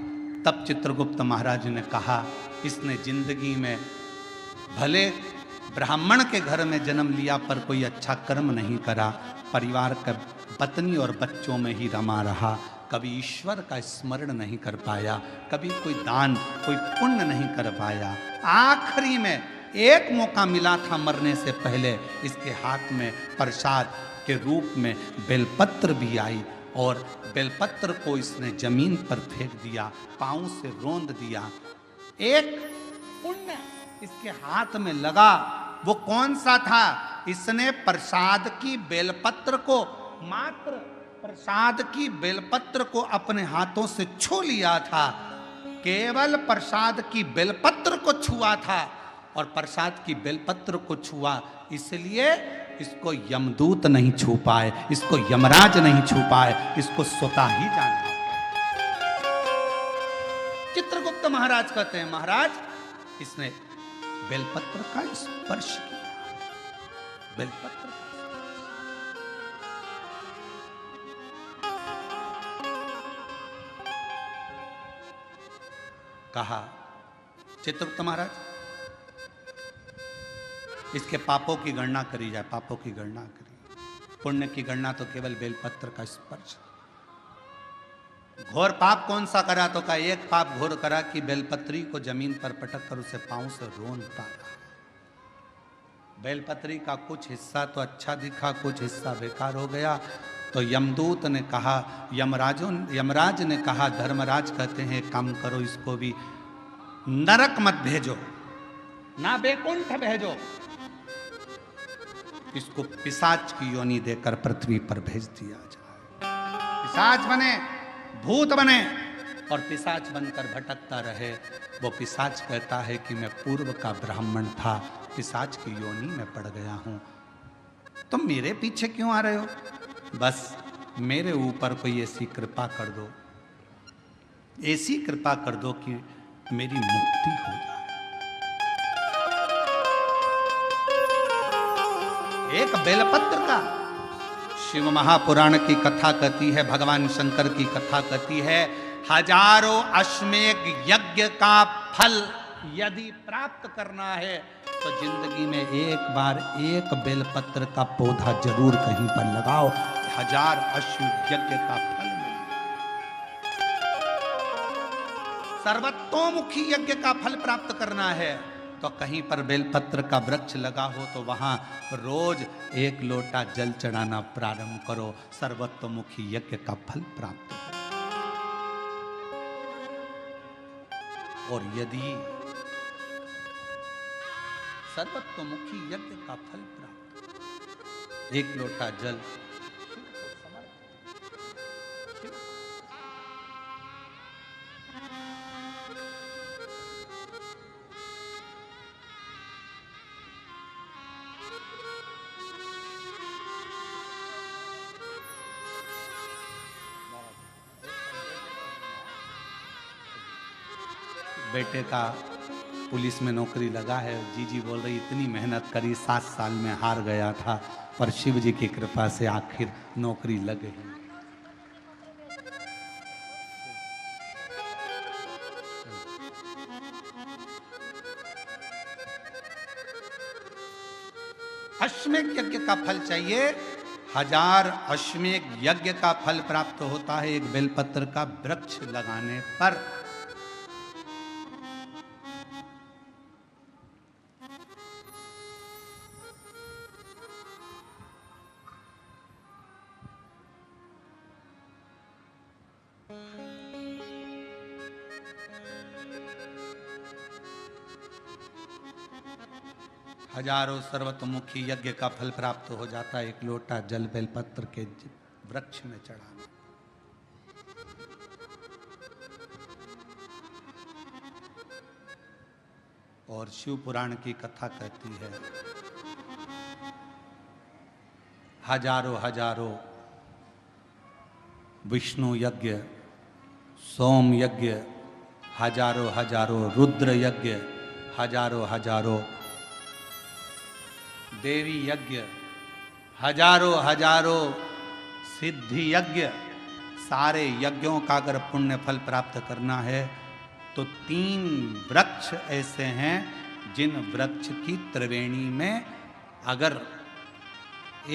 तब चित्रगुप्त महाराज ने कहा, इसने जिंदगी में भले ब्राह्मण के घर में जन्म लिया पर कोई अच्छा कर्म नहीं करा, परिवार का पत्नी और बच्चों में ही रमा रहा, कभी ईश्वर का स्मरण नहीं कर पाया, कभी कोई दान, कोई पुण्य नहीं कर पाया। आखिरी में एक मौका मिला था मरने से पहले, इसके हाथ में प्रसाद के रूप में बेलपत्र भी आई और बेलपत्र को इसने जमीन पर फेंक दिया, पांव से रोंद दिया। एक पुण्य इसके हाथ में लगा, वो कौन सा था? इसने प्रसाद की बेलपत्र को मात्र प्रसाद की बेलपत्र को अपने हाथों से छू लिया था, केवल प्रसाद की बेलपत्र को छुआ था और प्रसाद की बेलपत्र को छुआ, इसलिए इसको यमदूत नहीं छू पाए, इसको यमराज नहीं छू पाए, इसको स्वतः ही जाना। चित्रगुप्त महाराज कहते हैं, महाराज इसने बेलपत्र का स्पर्श किया, बेलपत्र कहा, चित्रगुप्त महाराज इसके पापों की गणना करी जाए, पापों की गणना करी, पुण्य की गणना तो केवल बेलपत्र का स्पर्श। घोर पाप कौन सा करा, तो का एक पाप घोर करा कि बेलपत्री को जमीन पर पटक कर उसे पांव से रोन पाया। बेलपत्री का कुछ हिस्सा तो अच्छा दिखा, कुछ हिस्सा बेकार हो गया। तो यमदूत ने कहा, यमराज ने कहा, धर्मराज कहते हैं काम करो, इसको भी नरक मत भेजो, ना बैकुंठ भेजो, इसको पिशाच की योनि देकर पृथ्वी पर भेज दिया जाए। पिशाच बने, भूत बने और पिशाच बनकर भटकता रहे। वो पिशाच कहता है कि मैं पूर्व का ब्राह्मण था, पिशाच की योनि में पड़ गया हूं, तुम मेरे पीछे क्यों आ रहे हो? बस मेरे ऊपर कोई ऐसी कृपा कर दो, ऐसी कृपा कर दो कि मेरी मुक्ति हो जाए। एक बेलपत्र का, शिव महापुराण की कथा कहती है, भगवान शंकर की कथा कहती है, हजारों अश्वमेध यज्ञ का फल यदि प्राप्त करना है तो जिंदगी में एक बार एक बेलपत्र का पौधा जरूर कहीं पर लगाओ, 1000 अश्वमेध यज्ञ का फल मिलेगा। सर्वतोमुखी यज्ञ का फल प्राप्त करना है तो कहीं पर बेलपत्र का वृक्ष लगा हो तो वहां रोज 1 लोटा जल चढ़ाना प्रारंभ करो, सर्वतोमुखी यज्ञ का फल प्राप्त हो। और यदि सर्वतोमुखी यज्ञ का फल प्राप्त, 1 लोटा जल बेटे का पुलिस में नौकरी लगा है, जीजी बोल रही इतनी मेहनत करी, 7 साल में हार गया था, पर शिव जी की कृपा से आखिर नौकरी लग गई। अश्वमेध यज्ञ का फल चाहिए, 1000 अश्वमेध यज्ञ का फल प्राप्त होता है एक बेलपत्र का वृक्ष लगाने पर। हजारों सर्वतोमुखी यज्ञ का फल प्राप्त हो जाता है, 1 लोटा जल बेलपत्र के वृक्ष में चढ़ाना। और शिव पुराण की कथा कहती है, हजारों विष्णु यज्ञ, सोम यज्ञ, हजारों रुद्र यज्ञ, हजारों देवी यज्ञ, हजारों सिद्धि यज्ञ, सारे यज्ञों का अगर पुण्य फल प्राप्त करना है तो 3 वृक्ष ऐसे हैं जिन वृक्ष की त्रिवेणी में अगर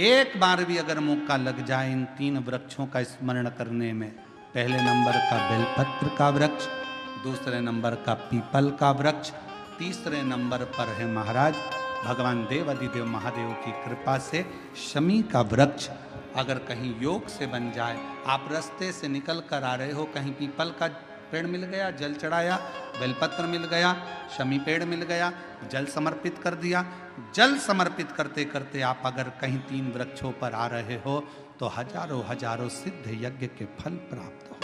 एक बार भी अगर मौका लग जाए इन 3 वृक्षों का स्मरण करने में, पहले नंबर का बेलपत्र का वृक्ष, दूसरे नंबर का पीपल का वृक्ष, तीसरे नंबर पर है महाराज भगवान देवाधिदेव महादेव की कृपा से शमी का वृक्ष। अगर कहीं योग से बन जाए, आप रास्ते से निकल कर आ रहे हो, कहीं पीपल का पेड़ मिल गया, जल चढ़ाया, बेलपत्र मिल गया, शमी पेड़ मिल गया, जल समर्पित कर दिया, जल समर्पित करते करते आप अगर कहीं 3 वृक्षों पर आ रहे हो तो हजारों हजारों सिद्ध यज्ञ के फल प्राप्त हो।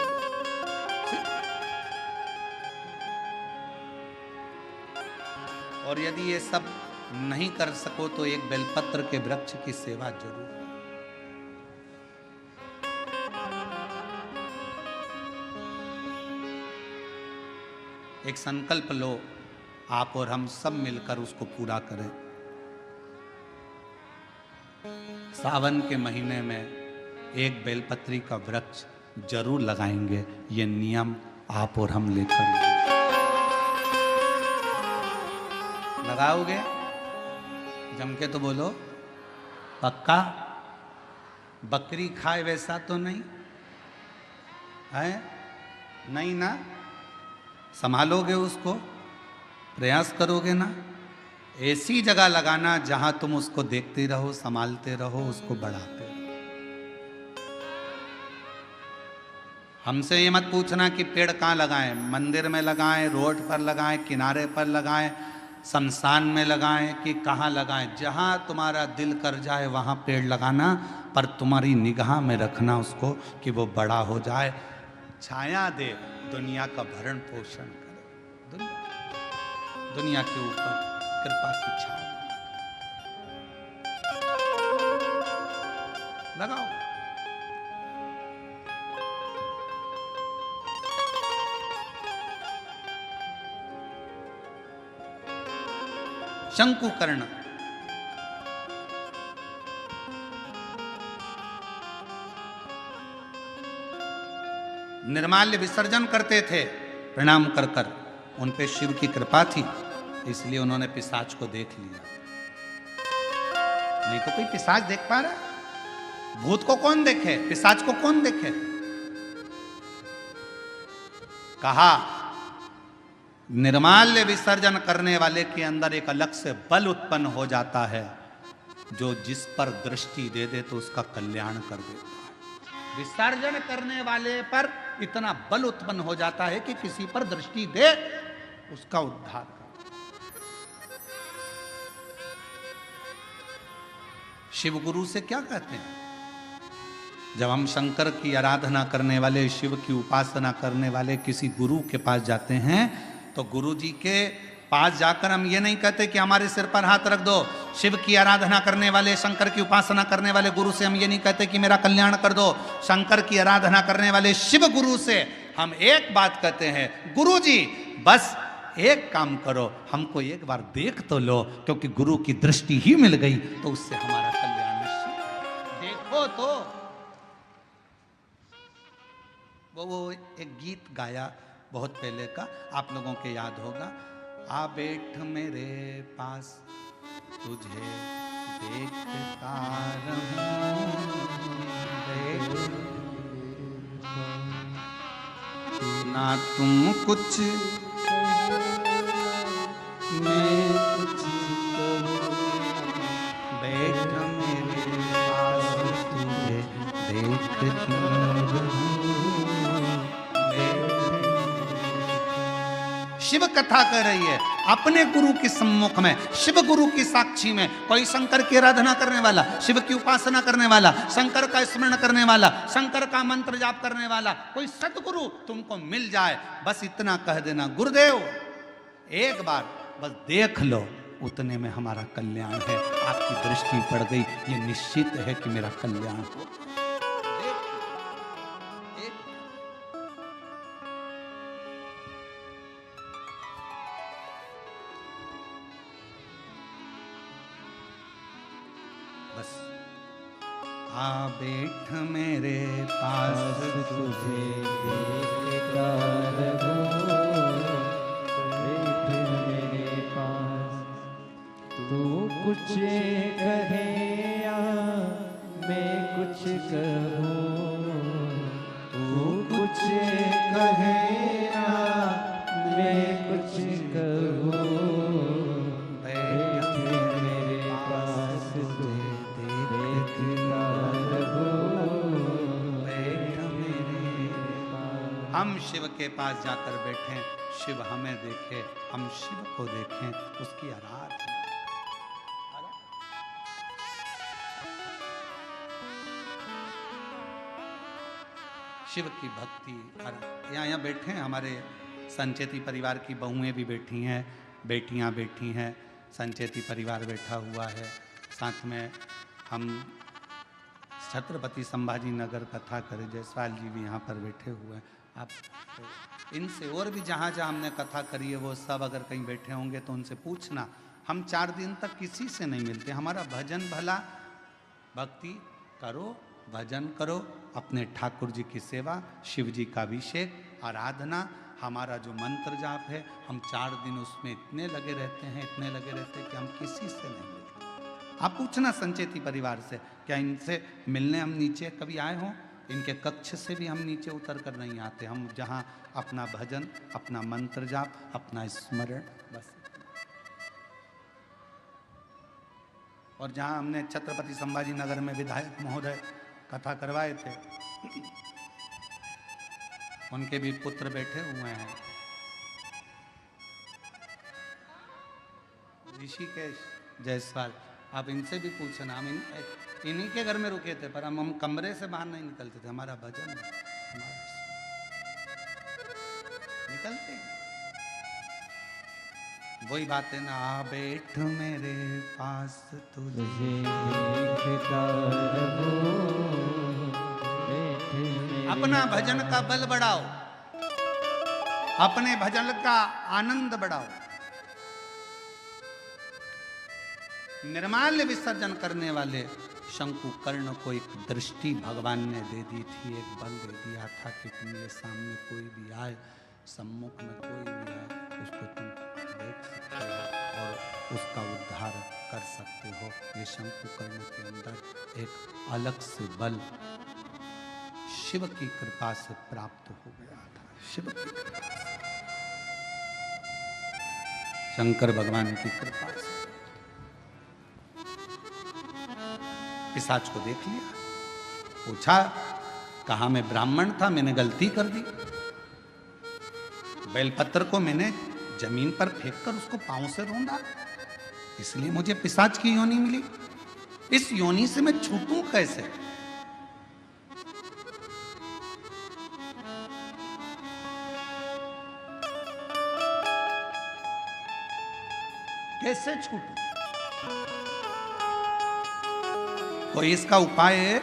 और यदि ये सब नहीं कर सको तो एक बेलपत्र के वृक्ष की सेवा जरूर। एक संकल्प लो, आप और हम सब मिलकर उसको पूरा करें। सावन के महीने में एक बेलपत्री का वृक्ष जरूर लगाएंगे। ये नियम आप और हम लेकर लगाओगे? जम के तो बोलो, पक्का? बकरी खाए वैसा तो नहीं है? नहीं ना? संभालोगे उसको, प्रयास करोगे ना? ऐसी जगह लगाना जहां तुम उसको देखते रहो, संभालते रहो, उसको बढ़ाते रहो। हमसे ये मत पूछना कि पेड़ कहाँ लगाएं, मंदिर में लगाएं, रोड पर लगाएं, किनारे पर लगाएं, शमशान में लगाएं कि कहाँ लगाएं। जहां तुम्हारा दिल कर जाए वहां पेड़ लगाना, पर तुम्हारी निगाह में रखना उसको कि वो बड़ा हो जाए, छाया दे, दुनिया का भरण पोषण करे, दुनिया के ऊपर कृपा की छाया लगाओ। शंकुकर्ण निर्माल्य विसर्जन करते थे प्रणाम कर कर। उन पे शिव की कृपा थी, इसलिए उन्होंने पिशाच को देख लिया। नहीं तो कोई पिशाच देख पा रहा? भूत को कौन देखे, पिशाच को कौन देखे? कहा निर्माल्य विसर्जन करने वाले के अंदर एक अलग से बल उत्पन्न हो जाता है, जो जिस पर दृष्टि दे दे तो उसका कल्याण कर देता है। विसर्जन करने वाले पर इतना बल उत्पन्न हो जाता है कि किसी पर दृष्टि दे उसका उद्धार कर। शिव गुरु से क्या कहते हैं? जब हम शंकर की आराधना करने वाले, शिव की उपासना करने वाले किसी गुरु के पास जाते हैं तो गुरु जी के पास जाकर हम ये नहीं कहते कि हमारे सिर पर हाथ रख दो। शिव की आराधना करने वाले, शंकर की उपासना करने वाले गुरु से हम ये नहीं कहते कि मेरा कल्याण कर दो। शंकर की आराधना करने वाले शिव गुरु से हम एक बात कहते हैं, गुरु जी बस एक काम करो, हमको एक बार देख तो लो, क्योंकि गुरु की दृष्टि ही मिल गई तो उससे हमारा कल्याण निश्चित। देखो तो वो एक गीत गाया बहुत पहले का, आप लोगों के याद होगा, आ बैठ मेरे पास तुझे देखता रहूं, ना तुम कुछ मैं कुछ बैठ मेरे पास तुझे देखती रहूं। शिव कथा कर रही है अपने गुरु के सम्मुख में, शिव गुरु की साक्षी में। कोई शंकर की आराधना करने वाला, शिव की उपासना करने वाला, शंकर का स्मरण करने वाला, शंकर का मंत्र जाप करने वाला कोई सदगुरु तुमको मिल जाए, बस इतना कह देना, गुरुदेव एक बार बस देख लो, उतने में हमारा कल्याण है। आपकी दृष्टि पड़ गई, ये निश्चित है कि मेरा कल्याण हो। बस आ बैठ मेरे पास तुझे देखता रहूं, बैठ मेरे पास, तू कुछ कहे या मैं कुछ कहूँ, तू कुछ कहे या मैं कुछ कहूँ, बैठ मेरे पास तुझे देखता रहूं, बैठ मेरे पास। हम शिव के पास जाकर बैठें, शिव हमें देखे, हम शिव को देखें, उसकी आराधना। शिव की भक्ति। और यहाँ बैठे हैं हमारे संचेती परिवार की बहुएं भी बैठी हैं, बेटियां बैठी हैं, संचेती परिवार बैठा हुआ है, साथ में हम छत्रपति संभाजी नगर कथा करे जायसवाल जी भी यहाँ पर बैठे हुए हैं। आप इनसे और भी जहाँ जहाँ हमने कथा करी है वो सब अगर कहीं बैठे होंगे तो उनसे पूछना। हम 4 दिन तक किसी से नहीं मिलते। हमारा भजन भला, भक्ति करो, भजन करो, अपने ठाकुर जी की सेवा, शिव जी का अभिषेक, आराधना, हमारा जो मंत्र जाप है, हम 4 दिन उसमें इतने लगे रहते हैं, इतने लगे रहते हैं कि हम किसी से नहीं मिलते। आप पूछना संचेती परिवार से, क्या इनसे मिलने हम नीचे कभी आए हों? इनके कक्ष से भी हम नीचे उतर कर नहीं आते। हम जहाँ अपना भजन, अपना मंत्र जाप, अपना स्मरण, बस। और जहाँ हमने छत्रपति संभाजी नगर में विधायक महोदय कथा करवाए थे, उनके भी पुत्र बैठे हुए हैं, ऋषिकेश जायसवाल। आप इनसे भी पूछना। हम इन्हीं के घर में रुके थे, पर हम कमरे से बाहर नहीं निकलते थे। हमारा भजन निकलते वही बात है ना, आ बैठ मेरे पास तुझे देखता रहूं, अपना भजन का बल बढ़ाओ, अपने भजन का आनंद बढ़ाओ। निर्माल्य विसर्जन करने वाले शंकु कर्ण को एक दृष्टि भगवान ने दे दी थी, एक बल दे दिया था कि तुम्हारे सामने कोई भी आए, सम्मुख में कोई भी आए, उसको तुम देख सकते हो और उसका उद्धार कर सकते हो। ये शंकु कर्ण के अंदर एक अलग से बल शिव की कृपा से प्राप्त हो गया था। शिव की कृपा से, शंकर भगवान की कृपा से। पिशाच को देख लिया, पूछा, कहा मैं ब्राह्मण था, मैंने गलती कर दी। बेलपत्र को मैंने जमीन पर फेंककर उसको पांव से रौंदा, इसलिए मुझे पिशाच की योनि मिली। इस योनि से मैं छूटूं कैसे? कैसे छूटूं? कोई इसका उपाय है?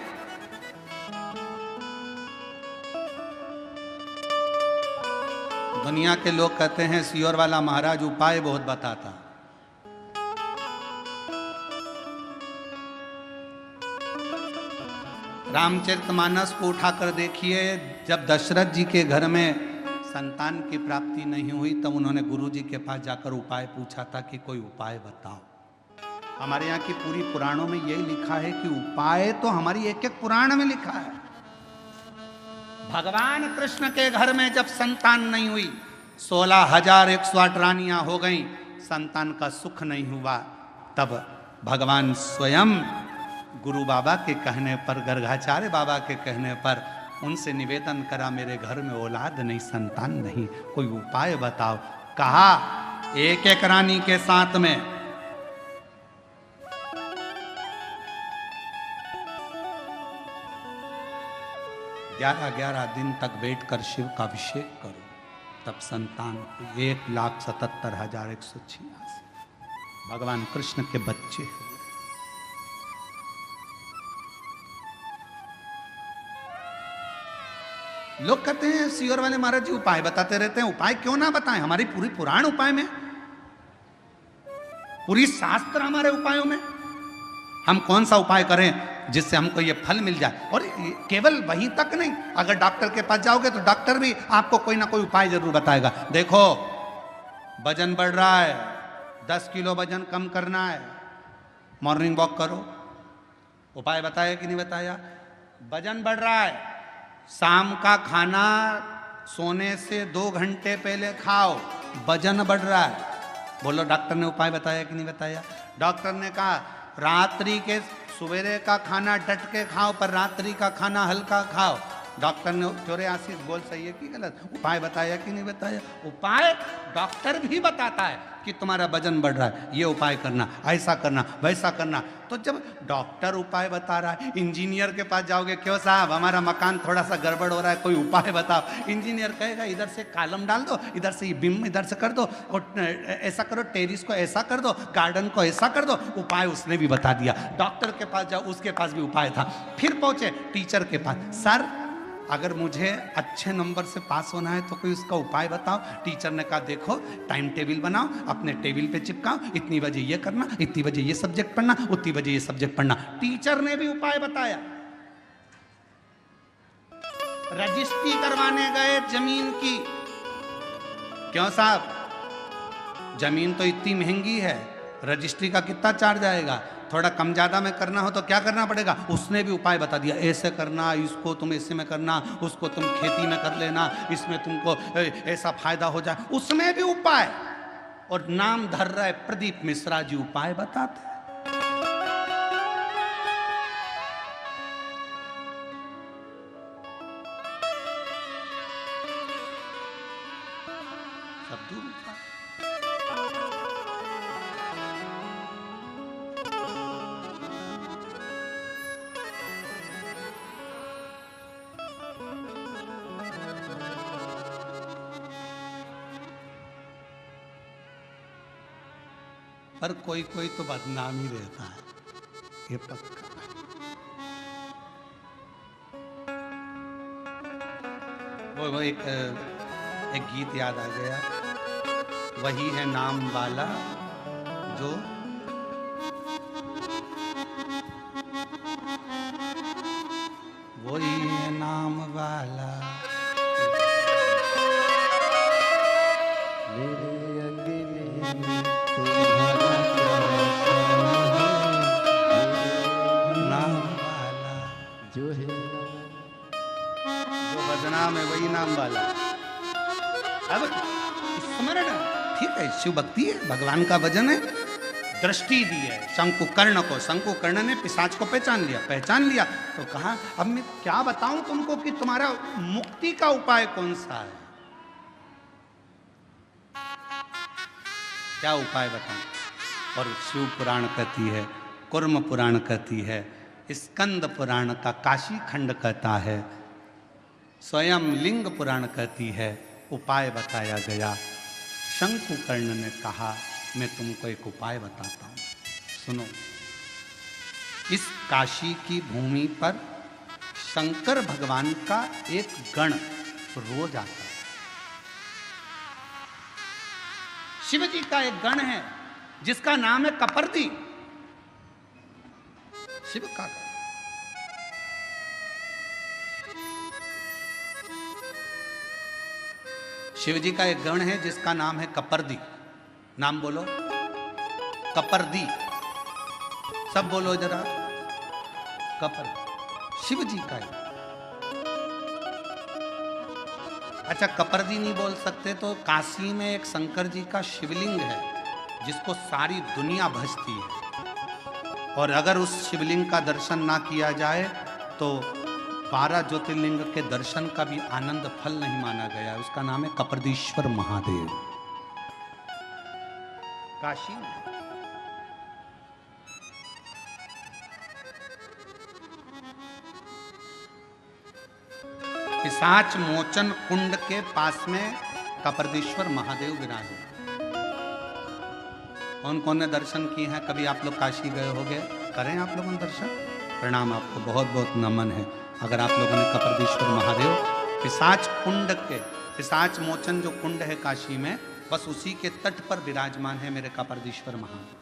दुनिया के लोग कहते हैं सियोर वाला महाराज उपाय बहुत बताता। रामचरितमानस को उठाकर देखिए, जब दशरथ जी के घर में संतान की प्राप्ति नहीं हुई तब उन्होंने गुरु जी के पास जाकर उपाय पूछा था कि कोई उपाय बताओ। हमारे यहाँ की पूरी पुराणों में यही लिखा है कि उपाय तो हमारी एक एक पुराण में लिखा है। भगवान कृष्ण के घर में जब संतान नहीं हुई, 16,108 रानियां हो गईं, संतान का सुख नहीं हुआ, तब भगवान स्वयं गुरु बाबा के कहने पर, गर्गाचार्य बाबा के कहने पर उनसे निवेदन करा, मेरे घर में औलाद नहीं, संतान नहीं, कोई उपाय बताओ। कहा, एक एक रानी के साथ में 11-11 दिन तक बैठकर शिव का अभिषेक करो, तब संतान 1,77,186 भगवान कृष्ण के बच्चे हुए। लोग कहते हैं सियोर वाले महाराज जी उपाय बताते रहते हैं। उपाय क्यों ना बताएं? हमारी पूरी पुराण उपाय में, पूरी शास्त्र हमारे उपायों में। हम कौन सा उपाय करें जिससे हमको ये फल मिल जाए? और केवल वहीं तक नहीं, अगर डॉक्टर के पास जाओगे तो डॉक्टर भी आपको कोई ना कोई उपाय जरूर बताएगा। देखो, वजन बढ़ रहा है, 10 किलो वजन कम करना है, मॉर्निंग वॉक करो। उपाय बताया कि नहीं बताया? वजन बढ़ रहा है, शाम का खाना सोने से 2 घंटे पहले खाओ, वजन बढ़ रहा है। बोलो, डॉक्टर ने उपाय बताया कि नहीं बताया? डॉक्टर ने कहा रात्रि के सवेरे का खाना डट के खाओ, पर रात्रि का खाना हल्का खाओ। डॉक्टर ने, चोरे आशीष बोल सही है कि गलत? उपाय बताया कि नहीं बताया? उपाय डॉक्टर भी बताता है कि तुम्हारा वजन बढ़ रहा है, ये उपाय करना, ऐसा करना, वैसा करना। तो जब डॉक्टर उपाय बता रहा है, इंजीनियर के पास जाओगे, क्यों साहब हमारा मकान थोड़ा सा गड़बड़ हो रहा है, कोई उपाय बताओ। इंजीनियर कहेगा इधर से कॉलम डाल दो, इधर से ये बीम इधर से कर दो, और ऐसा करो, टेरिस को ऐसा कर दो, गार्डन को ऐसा कर दो। उपाय उसने भी बता दिया। डॉक्टर के पास जाओ, उसके पास भी उपाय था। फिर पहुंचे टीचर के पास, सर अगर मुझे अच्छे नंबर से पास होना है तो कोई उसका उपाय बताओ। टीचर ने कहा देखो, टाइम टेबल बनाओ, अपने टेबल पे चिपकाओ, इतनी बजे ये करना, इतनी बजे ये सब्जेक्ट पढ़ना, उतनी बजे ये सब्जेक्ट पढ़ना। टीचर ने भी उपाय बताया। रजिस्ट्री करवाने गए जमीन की, क्यों साहब जमीन तो इतनी महंगी है, रजिस्ट्री का कितना चार्ज आएगा, थोड़ा कम ज़्यादा में करना हो तो क्या करना पड़ेगा। उसने भी उपाय बता दिया, ऐसे करना, इसको तुम ऐसे में करना, उसको तुम खेती में कर लेना, इसमें तुमको ऐसा फायदा हो जाए। उसमें भी उपाय, और नाम धर रहा है प्रदीप मिश्रा जी, उपाय बताते हैं। सब दूर उपाय। पर कोई कोई तो बदनाम ही रहता है, ये पक्का। वो एक गीत याद आ गया, वही है नाम वाला जो वही है नाम वाला मेरे अंगने में तुम्हारा नाम वाला जो है, जो बदनाम है वही नाम वाला। अब स्मरण, ठीक है, शिव भक्ति है, भगवान का भजन है। दृष्टि दी है शंकुकर्ण को, शंकुकर्ण ने पिशाच को पहचान लिया तो कहा अब मैं क्या बताऊं तुमको कि तुम्हारा मुक्ति का उपाय कौन सा है, क्या उपाय बताऊं। और शिव पुराण कहती है, कुर्म पुराण कहती है, स्कंद पुराण का काशी खंड कहता है, स्वयं लिंग पुराण कहती है, उपाय बताया गया। शंकुकर्ण ने कहा मैं तुमको एक उपाय बताता हूं, सुनो। इस काशी की भूमि पर शंकर भगवान का एक गण रोज आता है। शिव जी का एक गण है जिसका नाम है कपर्दी, शिव का गण। शिव जी का एक गण है जिसका नाम है कपर्दी। नाम बोलो, कपर्दी, सब बोलो जरा, कपर्दी, शिव जी का है। अच्छा कपर्दी नहीं बोल सकते तो काशी में एक शंकर जी का शिवलिंग है जिसको सारी दुनिया भजती है, और अगर उस शिवलिंग का दर्शन ना किया जाए तो 12 ज्योतिर्लिंग के दर्शन का भी आनंद फल नहीं माना गया। उसका नाम है कपर्दीश्वर महादेव, काशी में। पिशाच मोचन कुंड के पास में कपर्दीश्वर महादेव विराजे। कौन कौन ने दर्शन किए हैं, कभी आप लोग काशी गए होंगे, करें आप लोगों ने दर्शन, प्रणाम, आपको बहुत बहुत नमन है। अगर आप लोगों ने कपर्दीश्वर महादेव पिशाच कुंड के, पिशाच मोचन जो कुंड है काशी में, बस उसी के तट पर विराजमान है मेरे कपर्दीश्वर महादेव।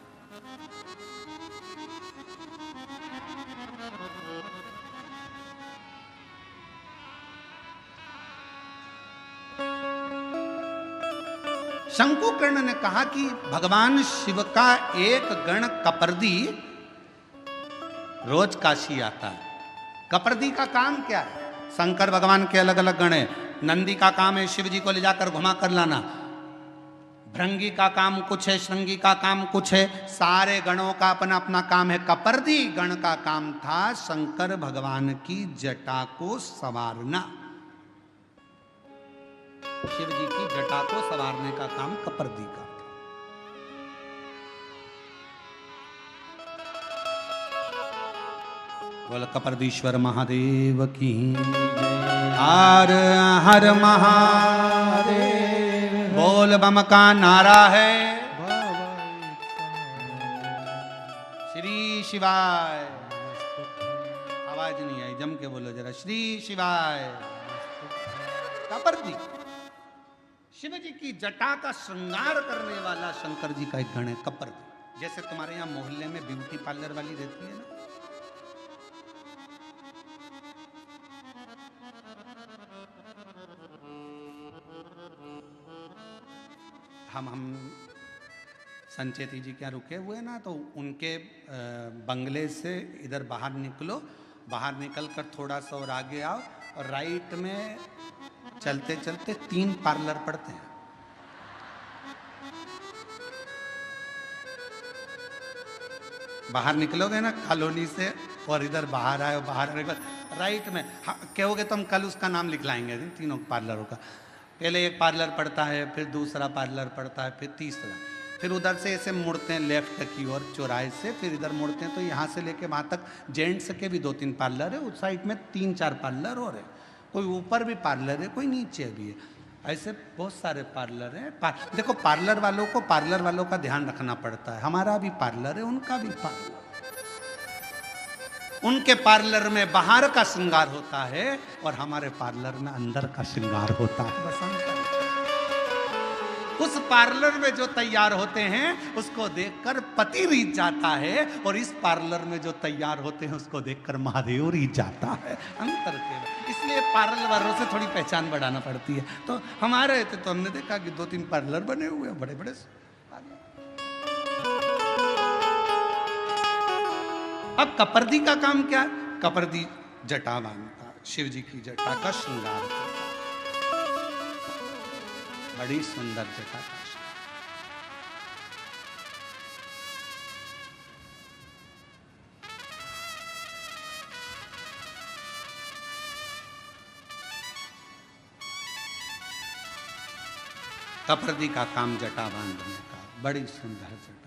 शंकुकर्ण ने कहा कि भगवान शिव का एक गण कपर्दी रोज काशी आता है। कपर्दी का काम क्या है, शंकर भगवान के अलग अलग गण है। नंदी का काम है शिव जी को ले जाकर घुमा कर लाना, भृंगी का काम कुछ है, श्रृंगी का काम कुछ है, सारे गणों का अपना अपना काम है। कपर्दी गण का काम था शंकर भगवान की जटा को संवारना। शिव जी की जटा को संवारने का काम कपर्दी का। बोल कपर्दीश्वर महादेव की। हर हर महादेव। बोल बम का नारा है। श्री शिवाय। आवाज नहीं आई, जम के बोलो जरा, श्री शिवाय। कपर्दी शिव जी की जटा का श्रृंगार करने वाला शंकर जी का एक गण है कपर्दी। जैसे तुम्हारे यहाँ मोहल्ले में ब्यूटी पार्लर वाली रहती है ना, हम संचेती जी क्या रुके हुए ना, तो उनके बंगले से इधर बाहर निकलो, बाहर निकल कर थोड़ा सा और आगे आओ और राइट में चलते चलते 3 पार्लर पड़ते हैं। बाहर निकलोगे ना कॉलोनी से और इधर बाहर आए, बाहर आने के बाद राइट में कहोगे तो हम कल उसका नाम लिखलाएंगे तीनों पार्लरों का। पहले एक पार्लर पड़ता है, फिर दूसरा पार्लर पड़ता है, फिर तीसरा, फिर उधर से ऐसे मुड़ते हैं लेफ्ट की ओर चौराहे से, फिर इधर मुड़ते हैं तो यहाँ से लेके वहाँ तक जेंट्स के भी 2-3 पार्लर है, उस साइड में 3-4 पार्लर और है, कोई ऊपर भी पार्लर है, कोई नीचे भी है, ऐसे बहुत सारे पार्लर हैं। देखो पार्लर वालों का ध्यान रखना पड़ता है। हमारा भी पार्लर है, उनका भी पार्लर। उनके पार्लर में बाहर का श्रृंगार होता है और हमारे पार्लर में अंदर का श्रृंगार होता है। बसंत उस पार्लर में जो तैयार होते हैं उसको देखकर पति रीझ जाता है, और इस पार्लर में जो तैयार होते हैं उसको देखकर महादेव रीझ जाता है। अंतर के इसलिए पार्लर वालों से थोड़ी पहचान बढ़ाना पड़ती है। तो हमारे थे तो हमने देखा कि 2-3 पार्लर बने हुए हैं, बड़े बड़े। अब कपर्दी का काम क्या है? कपर्दी जटा बांधता, शिव जी की जटा का श्रृंगार करता, बड़ी सुंदर जटा का। कपर्दी का काम जटा बांधने का, बड़ी सुंदर जटा।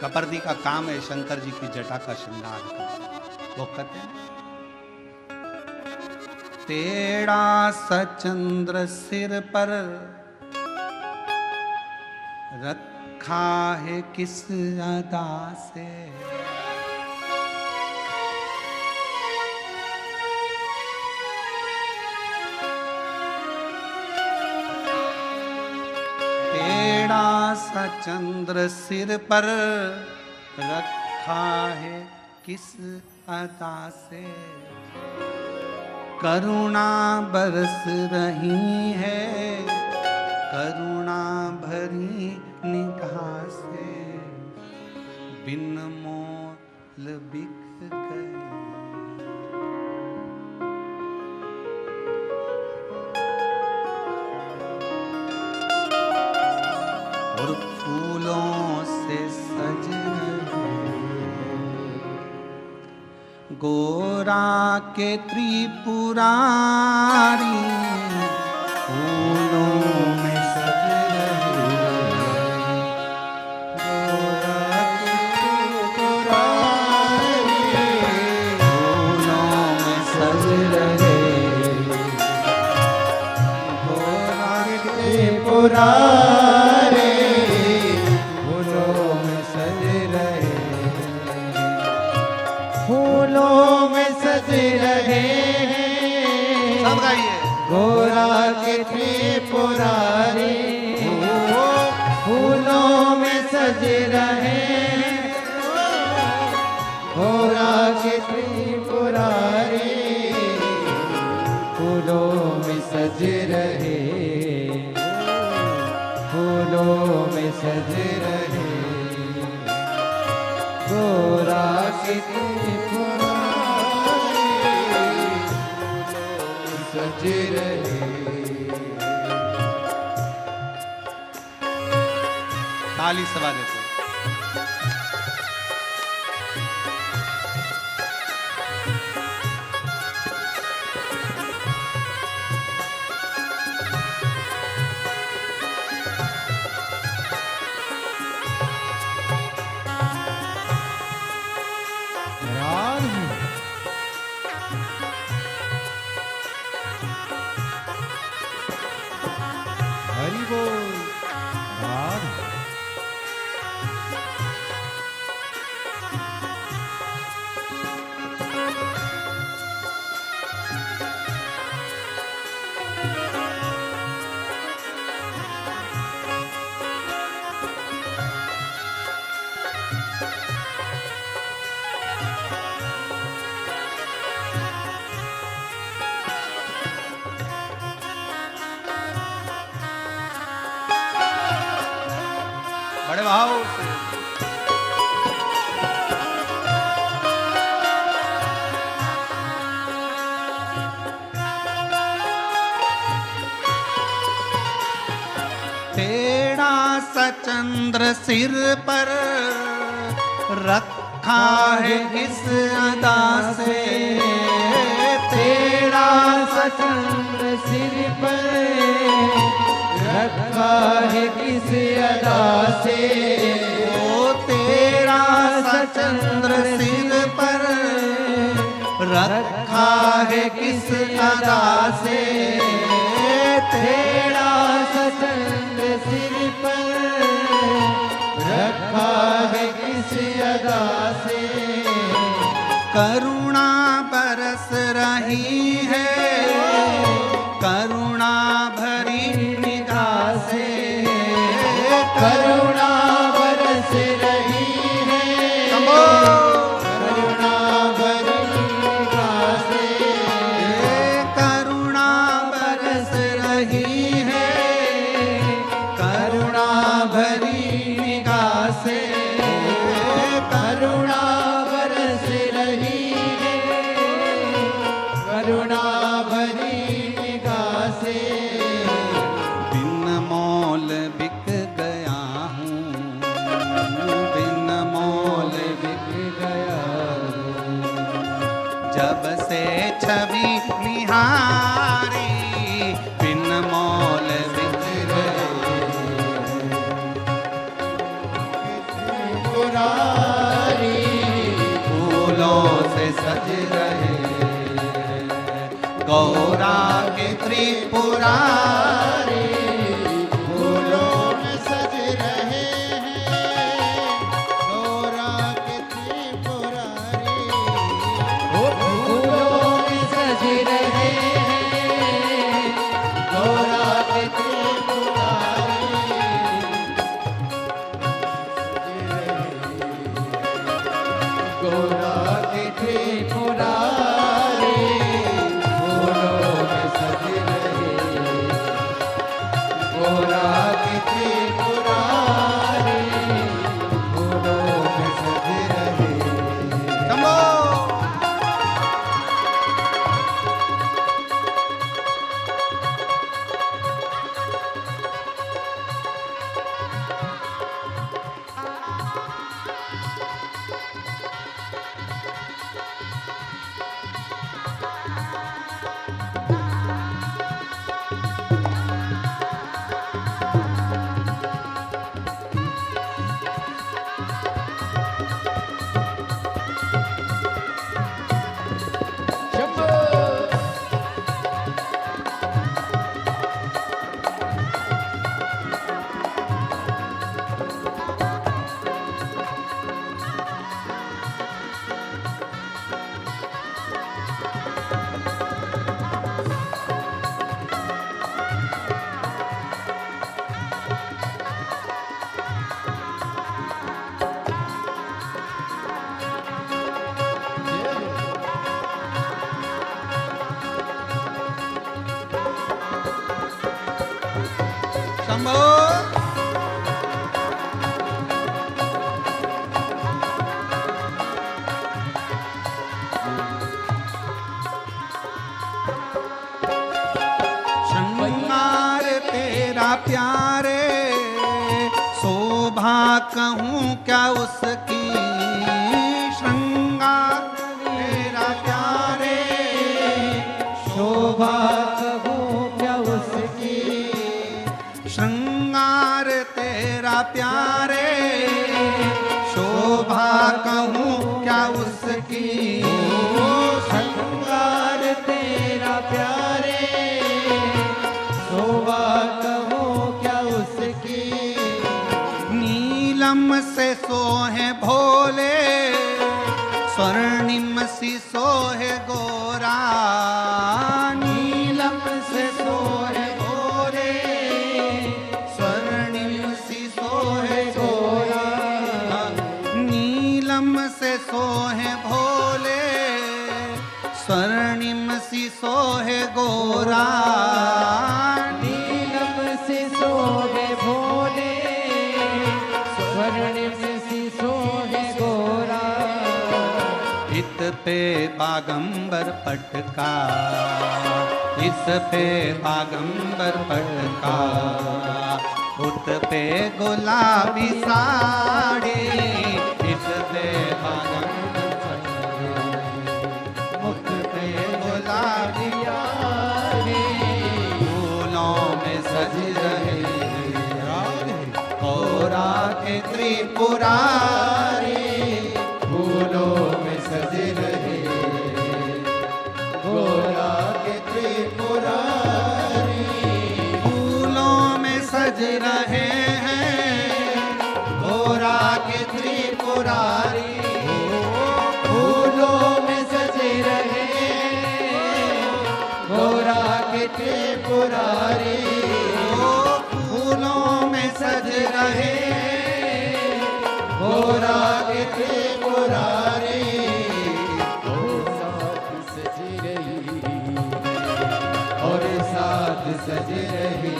कपर्दी का काम है शंकर जी की जटा का श्रृंगार करना। वो कहते हैं तेरा सचंद्र सिर पर रखा है किस अदा से, तेरा सचंद्र सिर पर रखा है किस अदा से, करुणा बरस रही है करुणा भरी निगाह से, बिन मोल बिक गई। और फूलों से सज गोरा के त्रिपुरारी, फूलों में सज गोरा के त्रिपुरारी, फूलों में सज रहे गोरा के त्रिपुरारी, सब गाइए। गोरा के त्रिपुरारी फूलों में सज रहे, गोरा के त्रिपुरारी फूलों में सज रहे, फूलों में सज रहे, गोरा के सज रहे। ताली सवा देते। भाव से। टेढ़ा सा चंद्र सिर पर रखा है किस अदा से, तेरा सा चंद्र सिर पर रखा है किस अदा से, ओ तेरा सा चंद्र सिर पर रखा है किस अदा से, तेरा सा चंद्र सिर पर रखा है किस अदा से, करुणा बरस रही है करुणा भरी निगाह से, करुणा बरस रही है करुणा भरी निगाह से, करुणा बरस रही है करुणा भरी निगाह से, करुणा बरस रही है करुणा भरी निगाह से, बिन मोल बिक गया हूँ बिन मोल बिक गया जब से छवि निहारी, बिन मोल बिक पुरारी फूलों से सज रहे गौरा के त्रिपुरारी, फूलों में सज रहे हैं गौरा के त्रिपुरारी, फूलों में सज रहे हैं गौरा के त्रिपुरारी, गौरा के त्रिपुरारी, फूलों में सज रहे गौरा के त्रिपुरारी, फूलों में सज रहे। शंभो। शंभो। श्रृंगार तेरा प्यारे शोभा कहूँ क्या उसकी, श्रृंगार तेरा प्यारे शोभा कहूँ क्या उसकी, श्रृंगार तेरा प्यारे शोभा कहूँ क्या उसकी, श्रृंगार तेरा प्यारे शोभा कहूँ क्या उसकी, नीलम से सोहे भोले स्वर्णिम सी सोहे गोरा, नीलम से सोहे गोरे स्वर्णिम सी सोहे गोरा, नीलम से सोहे भोले स्वर्णिम सी सोहे गोरा, नीलम से सोहे भोले बागंबर पटका, इस पे बागंबर पटका, उत पे गुलाबी साड़ी, इस पे बागंबर पटका, उत पे गुलाबी साड़ी, फूलों में सज रहे गौरा के त्रिपुरारी, फूलों में सज रहे गौरा के त्रिपुरारी, फूलों में सज रहे हैं गौरा के त्रिपुरारी, फूलों में सज रहे गौरा के त्रिपुरारी, फूलों में सज रहे गौरा के त्रिपुरारी, और साथ सज रही और साथ सज रही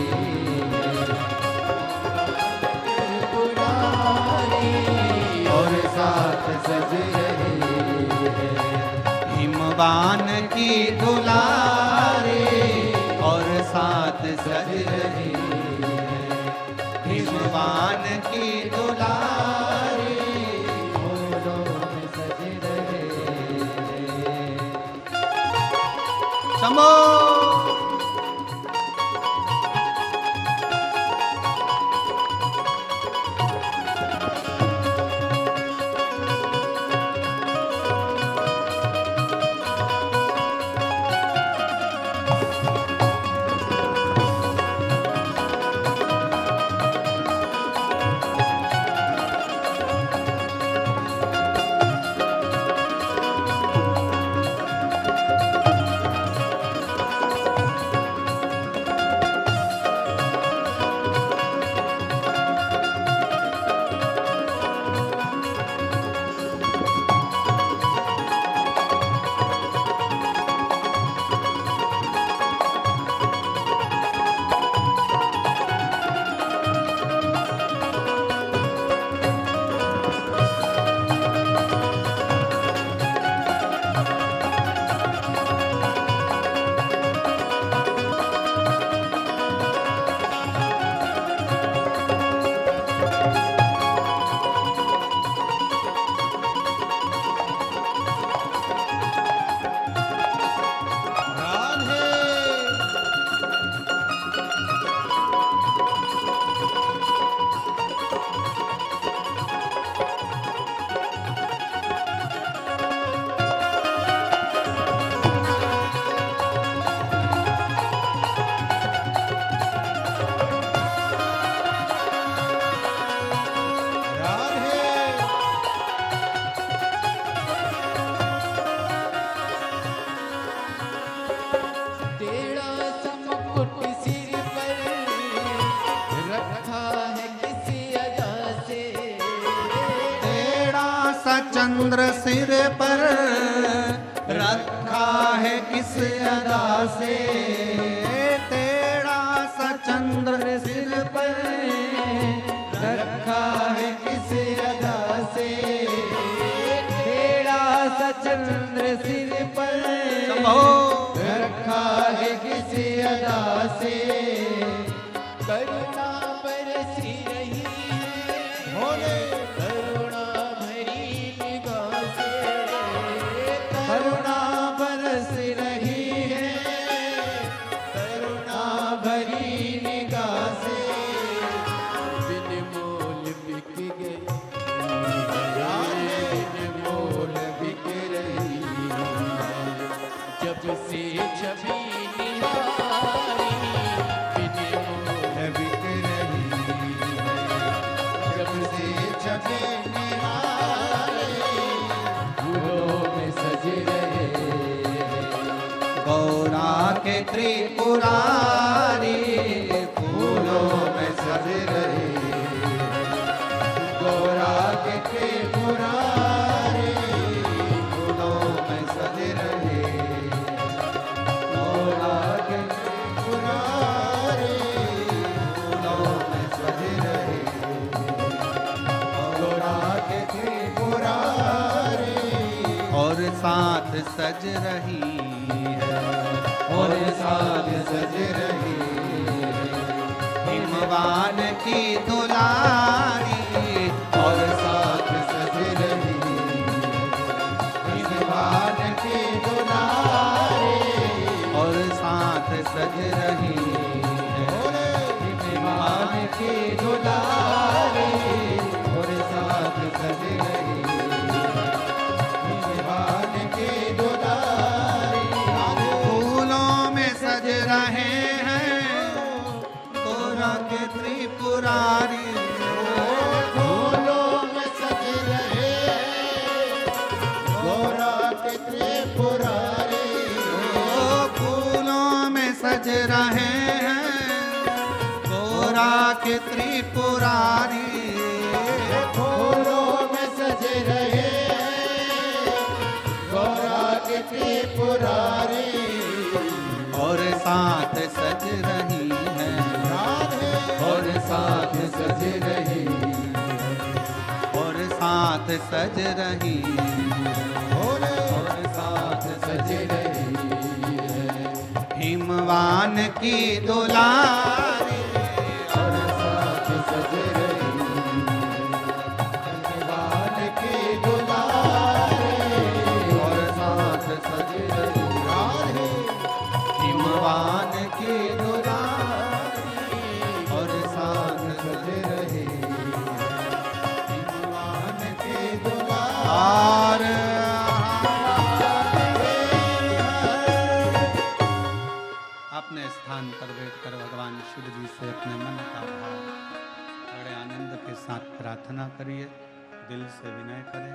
त्रिपुरारी, और साथ सज रही हिमवान की दुलारी, और साथ सज रही हिमवान की दुलारी, फूलों में सज रहे शंभो। चंद्र सिर पर रखा है किस अदा से, तेरा सा चंद्र सिर पर रखा है किस अदा से, तेरा सा चंद्र सिर पर रखा है किस अदा से, करुणा बरसी रही है भोले, करुणा भरी निगाह से, करुणा बरस रही है, करुणा भरी निगाह से, बिन मोल बिक गई, बिन मोल बिक रही है, जब से छवि निहारी, बिन मोल बिक रही है, जब से छवि निहारी, फूलों में सज रहे गौरा के त्रिपुरारी, फूलों में सज रहे गौरा के त्रिपुरारी, फूलों में सज रहे गौरा के त्रिपुरारी, फूलों में सज रहे गौरा के त्रिपुरारी, और साथ सज रही है, और साथ सज रही है, हिमवान की दुलारी, और साथ सज रही है, हिमवान की दुलारी, और साथ सज रही है, हिमवान की दुलारी, और साथ सज रही है, हिमवान की दुलारी। फूलों में सज रहे हैं गोरा के त्रिपुरारी, फूलों में सज रहे गोरा के त्रिपुरारी, फूलों में सज रहे हैं गोरा के त्रिपुरारी, फूलों में सज रहे गोरा के त्रिपुरारी, और साथ सज रही है, और साथ सज रही और साथ सज रही और साथ सज रही है, हिमवान की दुलारी, और साथ सज रही हिमवान की दुलारी, और साथ सज रही हिमवान की दुलारी, और साथ सज रही हिमवान की दुलारी। और अपने स्थान पर बैठकर भगवान शिव जी से अपने मन का भाव बड़े आनंद के साथ प्रार्थना करिए, दिल से विनय करें,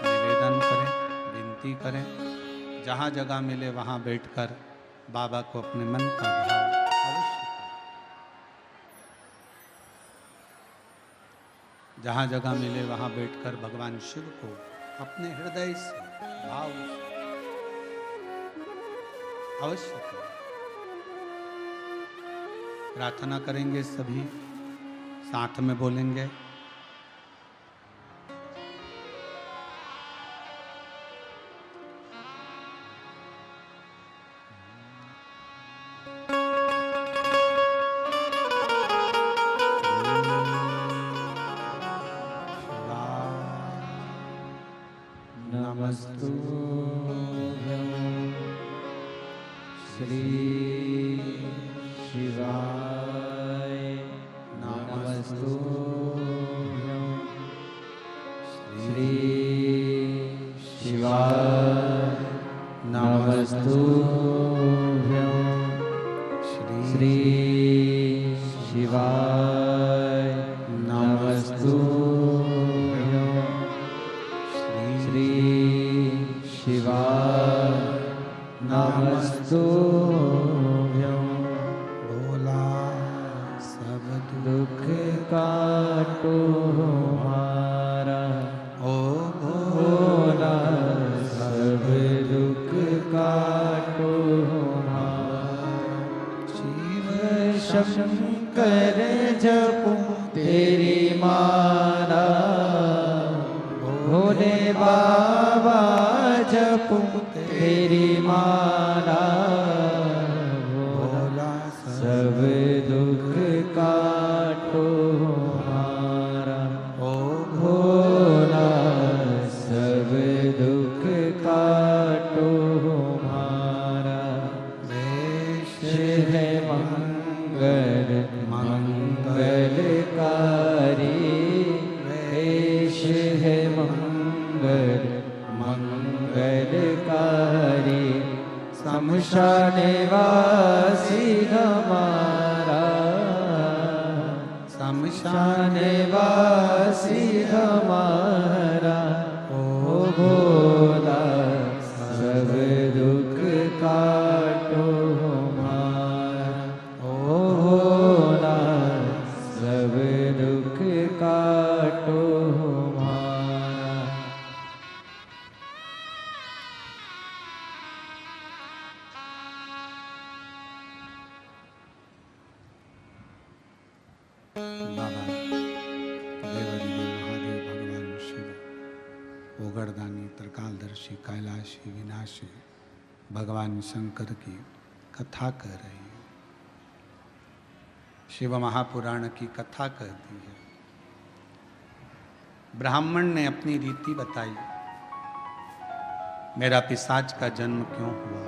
निवेदन करें, विनती करें। जहाँ जगह मिले वहाँ बैठकर बाबा को अपने मन का भाव अवश्य करें। जहाँ जगह मिले वहाँ बैठकर भगवान शिव को अपने हृदय से भाव से अवश्य करें। प्रार्थना करेंगे, सभी साथ में बोलेंगे। नमस्तुभ्यं श्री शिवाय, नमस्तुभ्यं श्री शिवाय, नमस्तुभ्यं श्री शिवाय, नमस्तुभ्यं श्री शिवाय, नमस्तुभ्यं। बोला सब दुख काटो हमारा, ओ भोला सब दुख काटो हमारा, शिव शंकर जपो तेरी माला, भोले बाबा जपो तेरी माला, बोला सब दुख काटो हमारा, ओ भोला सब दुख काटो हमारा, वेश है मंगल मंगलकारी, वेश है मंगल मंगलकारी, शमशान वासी हमारा, शमशान वासी हमारा, ओ भोला सब दुख काटो हमारा, ओ भोला सब दुख काटो हमारा। देवर्षि कैलाशी विनाशी भगवान शंकर की कथा कर रही हूँ। शिव महापुराण की कथा कहती है। ब्राह्मण ने अपनी रीति बताई, मेरा पिशाच का जन्म क्यों हुआ।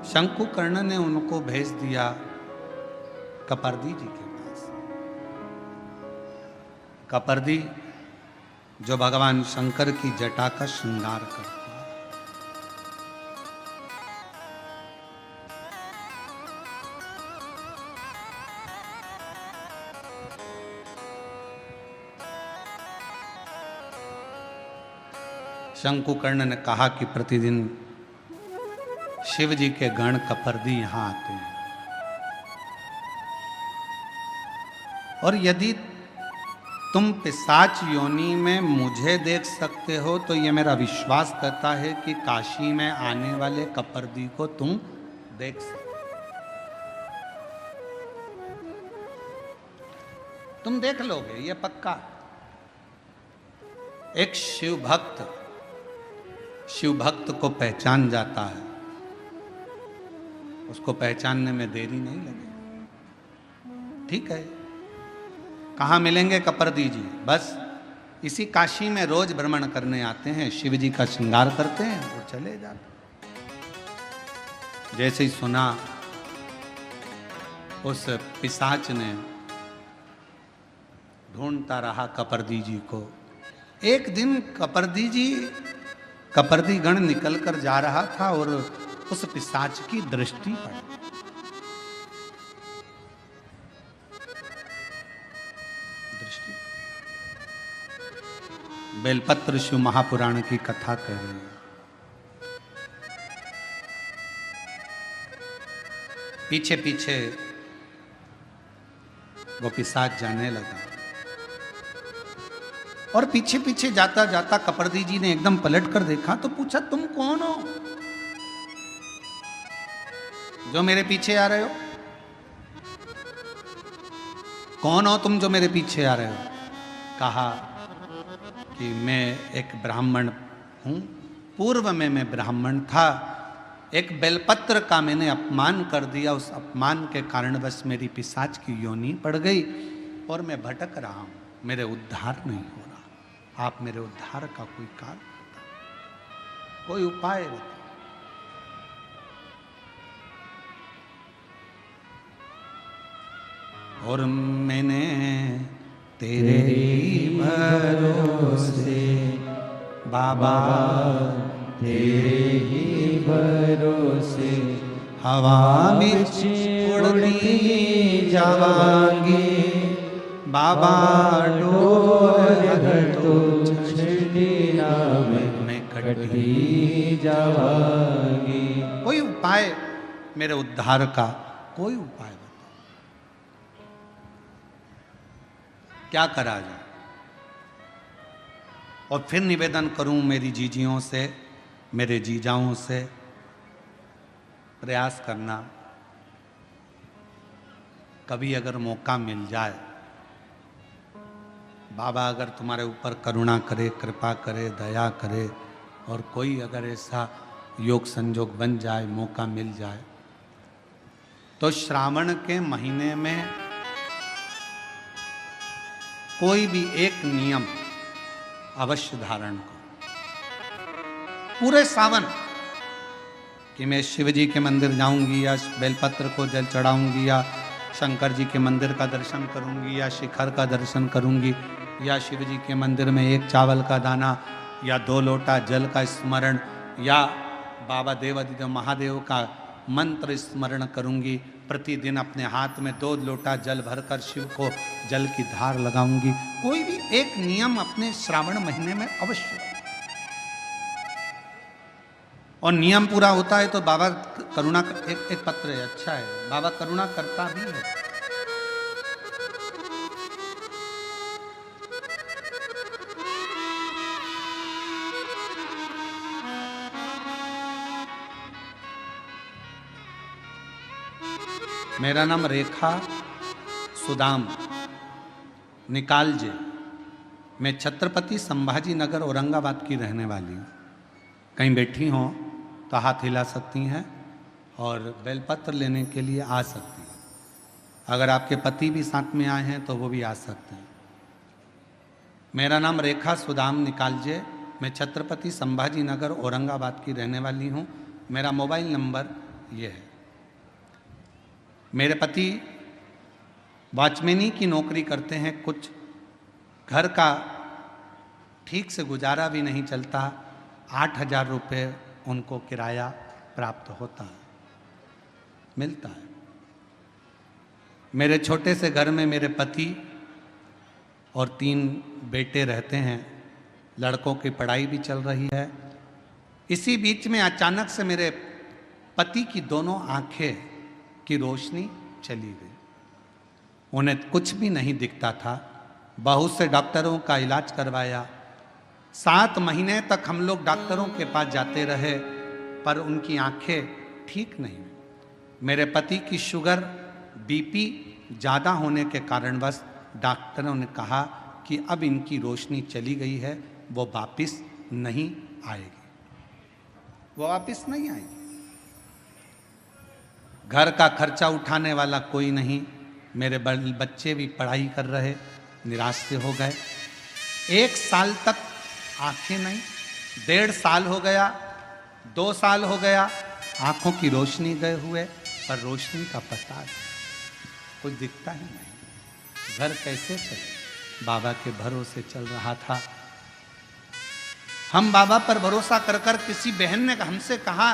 शंकुकर्ण ने उनको भेज दिया कपर्दी जी के पास। कपर्दी जो भगवान शंकर की जटा का श्रृंगार करता है। शंकुकर्ण ने कहा कि प्रतिदिन शिव जी के गण कपर्दी यहां आते हैं, और यदि तुम पिशाच योनि में मुझे देख सकते हो तो यह मेरा विश्वास करता है कि काशी में आने वाले कपर्दी को तुम देख सकते हो। तुम देख लोगे, यह पक्का। एक शिव भक्त को पहचान जाता है, उसको पहचानने में देरी नहीं लगेगी। ठीक है, कहाँ मिलेंगे कपर्दी जी? बस इसी काशी में रोज भ्रमण करने आते हैं, शिव जी का श्रृंगार करते हैं और चले जाते। जैसे ही सुना, उस पिशाच ने ढूंढता रहा कपर्दी जी को। एक दिन कपर्दी गण निकल कर जा रहा था और उस पिशाच की दृष्टि पड़ी। बेलपत्र शिव महापुराण की कथा कह रही है। पीछे पीछे वो पिशाच जाने लगा, और पीछे पीछे जाता जाता कपर्दी जी ने एकदम पलट कर देखा तो पूछा, तुम कौन हो जो मेरे पीछे आ रहे हो? कौन हो तुम जो मेरे पीछे आ रहे हो? कहा कि मैं एक ब्राह्मण हूं। पूर्व में मैं ब्राह्मण था, एक बेलपत्र का मैंने अपमान कर दिया, उस अपमान के कारणवश मेरी पिशाच की योनि पड़ गई और मैं भटक रहा हूं, मेरे उद्धार नहीं हो रहा। आप मेरे उद्धार का कोई कारण बताओ, कोई उपाय बताओ। और मैंने तेरे ही भरोसे बाबा, तेरे ही भरोसे हवा में उड़ती जावांगी बाबा, डोर अगर तो छड़ी नाम मैं कटी जावांगी। कोई उपाय, मेरे उद्धार का कोई उपाय बताओ, क्या करा जाए। और फिर निवेदन करूं मेरी जीजियों से, मेरे जीजाओं से, प्रयास करना कभी अगर मौका मिल जाए, बाबा अगर तुम्हारे ऊपर करुणा करे, कृपा करे, दया करे, और कोई अगर ऐसा योग संजोग बन जाए, मौका मिल जाए, तो श्रावण के महीने में कोई भी एक नियम अवश्य धारण करो पूरे सावन, कि मैं शिव जी के मंदिर जाऊंगी या बेलपत्र को जल चढ़ाऊंगी या शंकर जी के मंदिर का दर्शन करूंगी या शिखर का दर्शन करूंगी या शिव जी के मंदिर में एक चावल का दाना या 2 लोटा जल का स्मरण या बाबा देवादिदेव महादेव का मंत्र स्मरण करूंगी। प्रतिदिन अपने हाथ में 2 लोटा जल भरकर शिव को जल की धार लगाऊंगी। कोई भी एक नियम अपने श्रावण महीने में अवश्य, और नियम पूरा होता है तो बाबा करुणा एक पत्र है, अच्छा है, बाबा करुणा करता भी है। मेरा नाम रेखा सुदाम, निकाल जे, मैं छत्रपति संभाजी नगर औरंगाबाद की रहने वाली हूँ। कहीं बैठी हों तो हाथ हिला सकती हैं और बेलपत्र लेने के लिए आ सकती हैं। अगर आपके पति भी साथ में आए हैं तो वो भी आ सकते हैं। मेरा नाम रेखा सुदाम निकालजे, मैं छत्रपति संभाजी नगर औरंगाबाद की रहने वाली हूँ। मेरा मोबाइल नंबर ये है। मेरे पति वॉचमैनी की नौकरी करते हैं। कुछ घर का ठीक से गुजारा भी नहीं चलता। 8,000 रुपये उनको किराया प्राप्त होता है, मिलता है। मेरे छोटे से घर में मेरे पति और 3 बेटे रहते हैं। लड़कों की पढ़ाई भी चल रही है। इसी बीच में अचानक से मेरे पति की दोनों आंखें की रोशनी चली गई। उन्हें कुछ भी नहीं दिखता था। बहुत से डॉक्टरों का इलाज करवाया। 7 महीने तक हम लोग डॉक्टरों के पास जाते रहे, पर उनकी आंखें ठीक नहीं हुई। मेरे पति की शुगर बीपी ज़्यादा होने के कारणवश डॉक्टरों ने कहा कि अब इनकी रोशनी चली गई है, वो वापस नहीं आएगी, वो वापस नहीं आएगी। घर का खर्चा उठाने वाला कोई नहीं। मेरे बच्चे भी पढ़ाई कर रहे, निराश से हो गए। 1 साल तक आंखें नहीं, 1.5 साल हो गया, 2 साल हो गया, आंखों की रोशनी गए हुए, पर रोशनी का पता नहीं, कुछ दिखता ही नहीं। घर कैसे चले? बाबा के भरोसे चल रहा था। हम बाबा पर भरोसा कर कर, किसी बहन ने हमसे कहा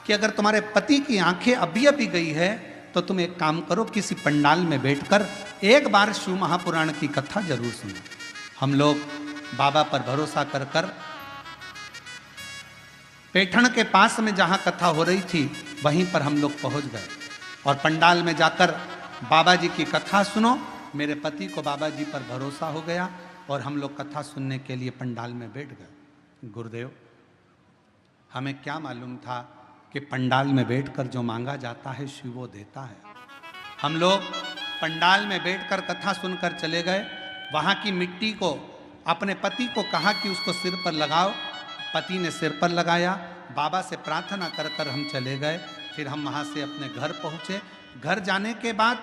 कि अगर तुम्हारे पति की आंखें अभी अभी गई है तो तुम एक काम करो, किसी पंडाल में बैठकर एक बार शिव महापुराण की कथा जरूर सुनो। हम लोग बाबा पर भरोसा कर कर पैठण के पास में जहां कथा हो रही थी वहीं पर हम लोग पहुंच गए और पंडाल में जाकर बाबा जी की कथा सुनो। मेरे पति को बाबा जी पर भरोसा हो गया और हम लोग कथा सुनने के लिए पंडाल में बैठ गए। गुरुदेव, हमें क्या मालूम था कि पंडाल में बैठकर जो मांगा जाता है शिव वो देता है। हम लोग पंडाल में बैठकर कथा सुनकर चले गए। वहाँ की मिट्टी को अपने पति को कहा कि उसको सिर पर लगाओ। पति ने सिर पर लगाया। बाबा से प्रार्थना कर कर हम चले गए। फिर हम वहाँ से अपने घर पहुँचे। घर जाने के बाद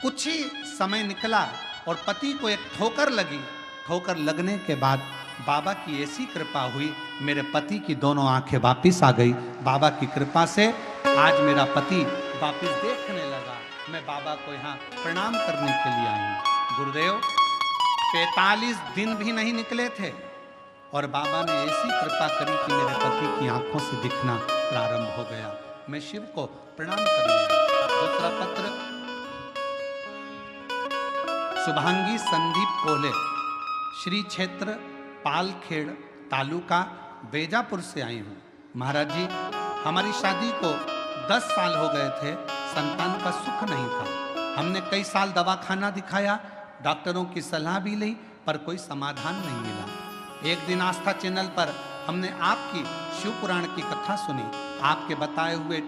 कुछ ही समय निकला और पति को एक ठोकर लगी। ठोकर लगने के बाद बाबा की ऐसी कृपा हुई, मेरे पति की दोनों आंखें वापिस आ गई। बाबा की कृपा से आज मेरा पति वापिस देखने लगा। मैं बाबा को यहाँ प्रणाम करने के लिए आई हूँ। गुरुदेव, 45 दिन भी नहीं निकले थे और बाबा ने ऐसी कृपा करी कि मेरे पति की आंखों से दिखना प्रारंभ हो गया। मैं शिव को प्रणाम करूंगा। दूसरा पत्र शुभांगी संदीप पोले, श्री क्षेत्र पालखेड़, तालुका बेजापुर से आई हूँ। महाराज जी, हमारी शादी को 10 साल हो गए थे, संतान का सुख नहीं था। हमने कई साल दवाखाना दिखाया, डॉक्टरों की सलाह भी ली, पर कोई समाधान नहीं मिला। एक दिन आस्था चैनल पर हमने आपकी शिव पुराण की कथा सुनी। आपके बताए हुए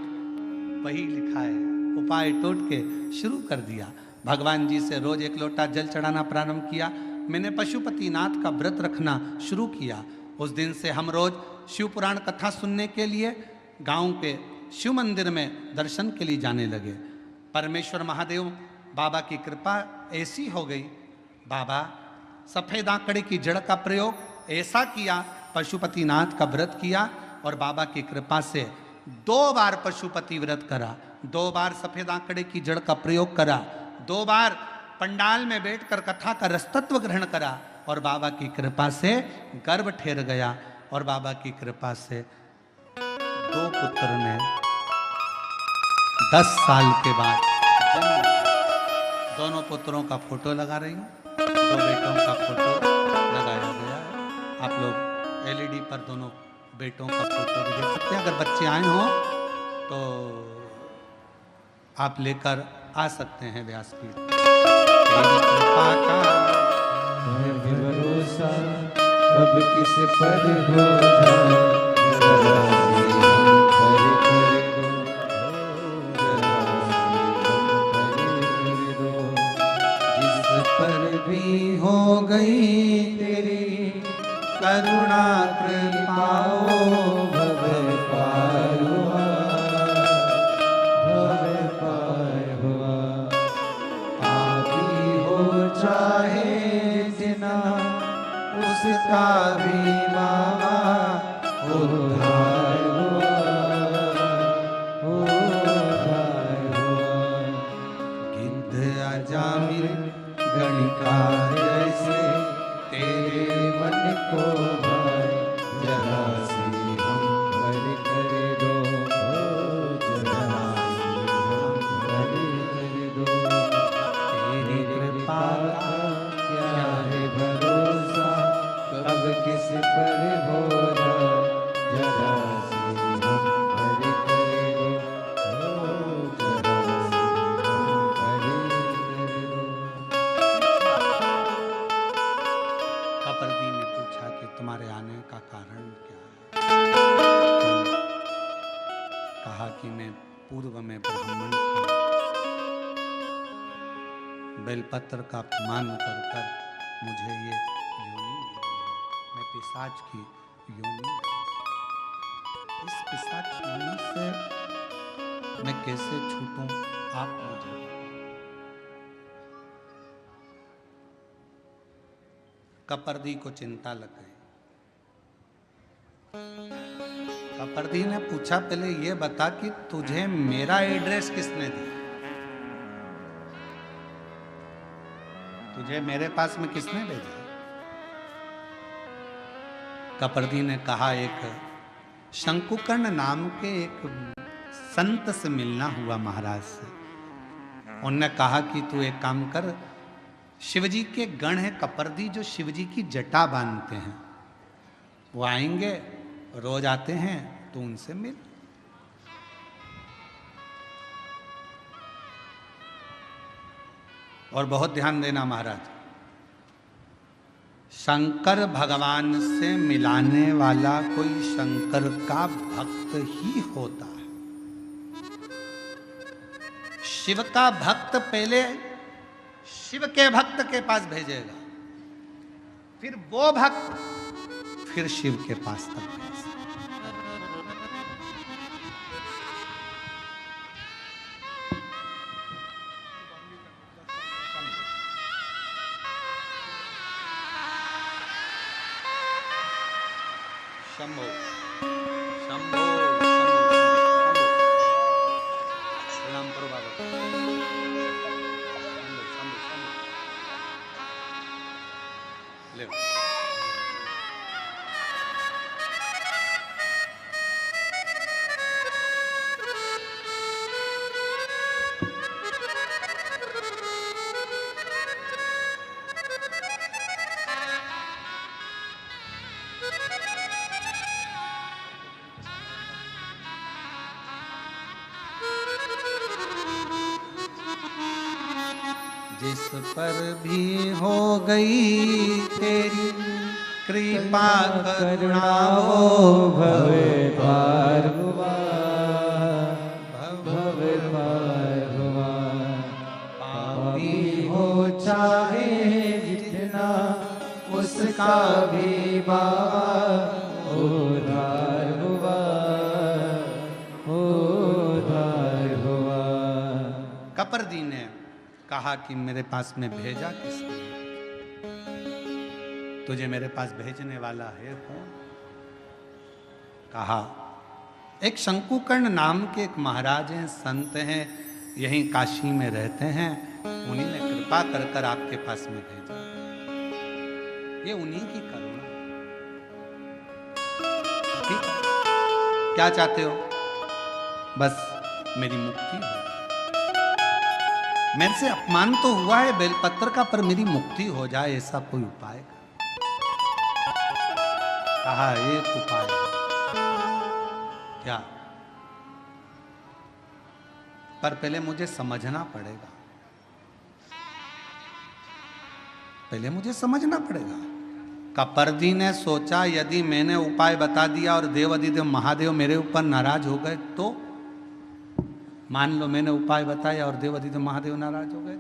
वही लिखा है, उपाय टोट के शुरू कर दिया। भगवान जी से रोज 1 लोटा जल चढ़ाना प्रारंभ किया। मैंने पशुपतिनाथ का व्रत रखना शुरू किया। उस दिन से हम रोज शिव पुराण कथा सुनने के लिए गांव के शिव मंदिर में दर्शन के लिए जाने लगे। परमेश्वर महादेव बाबा की कृपा ऐसी हो गई, बाबा सफ़ेद आंकड़े की जड़ का प्रयोग ऐसा किया, पशुपतिनाथ का व्रत किया और बाबा की कृपा से 2 बार पशुपति व्रत करा, 2 बार सफ़ेद आंकड़े की जड़ का प्रयोग करा, 2 बार पंडाल में बैठकर कथा का रसतत्व ग्रहण करा और बाबा की कृपा से गर्भ ठहर गया और बाबा की कृपा से 2 पुत्र ने 10 साल के बाद जन्म लिया। दोनों पुत्रों का फोटो लगा रही हूँ, 2 बेटों का फोटो लगाया गया है। आप लोग LED पर दोनों बेटों का फोटो भी देख सकते हैं। अगर बच्चे आए हों तो आप लेकर आ सकते हैं व्यासपीठ। कृपा का है भरोसा, कब किस पर हो जाए, जरा सी हम पर कर दो, जिस पर भी हो गई तेरी कि मैं पूर्व में ब्राह्मण था, बेलपत्र का अपमान कर कर मुझे ये योनि मिली है, मैं पिशाच की योनि। इस पिशाच योनि से मैं कैसे छूटूं, आप मुझे बताओ। कपर्दी को चिंता लग गई। कपर्दी ने पूछा, पहले ये बता कि तुझे मेरा एड्रेस किसने दिया, तुझे मेरे पास में किसने भेजा? कपर्दी ने कहा, एक शंकुकर्ण नाम के एक संत से मिलना हुआ महाराज से। उनने कहा कि तू एक काम कर, शिवजी के गण है कपर्दी जो शिवजी की जटा बांधते हैं, वो आएंगे, रोज आते हैं, तो उनसे मिल। और बहुत ध्यान देना महाराज, शंकर भगवान से मिलाने वाला कोई शंकर का भक्त ही होता है। शिव का भक्त पहले शिव के भक्त के पास भेजेगा, फिर वो भक्त फिर शिव के पास तक भेजेगा। शंभो शंभो शंभो, प्रणाम करो बाबा। शंभो शंभो शंभो, ले जिस पर भी हो गई तेरी कृपा करुणा हो, भवे पार हुआ, भवे पार हुआ। पापी हो चाहे जितना, उसका भी बाबा उद्धार हुआ, उद्धार हुआ। कपर्दी ने कहा कि मेरे पास में भेजा किसने, तुझे मेरे पास भेजने वाला है कौन? कहा, एक शंकुकर्ण नाम के एक महाराज हैं, संत हैं, यहीं काशी में रहते हैं, उन्हीं ने कृपा कर कर आपके पास में भेजा। ये उन्हीं की करुणा। ठीक, क्या चाहते हो? बस मेरी मुक्ति हो। मेरे से अपमान तो हुआ है बेलपत्र का, पर मेरी मुक्ति हो जाए, ऐसा कोई उपाय कर। कहा, एक उपाय है। क्या? पर पहले मुझे समझना पड़ेगा, पहले मुझे समझना पड़ेगा। कपर्दी ने सोचा, यदि मैंने उपाय बता दिया और देवाधिदेव महादेव मेरे ऊपर नाराज हो गए तो? मान लो मैंने उपाय बताया और देवाधिदेव महादेव नाराज हो गए,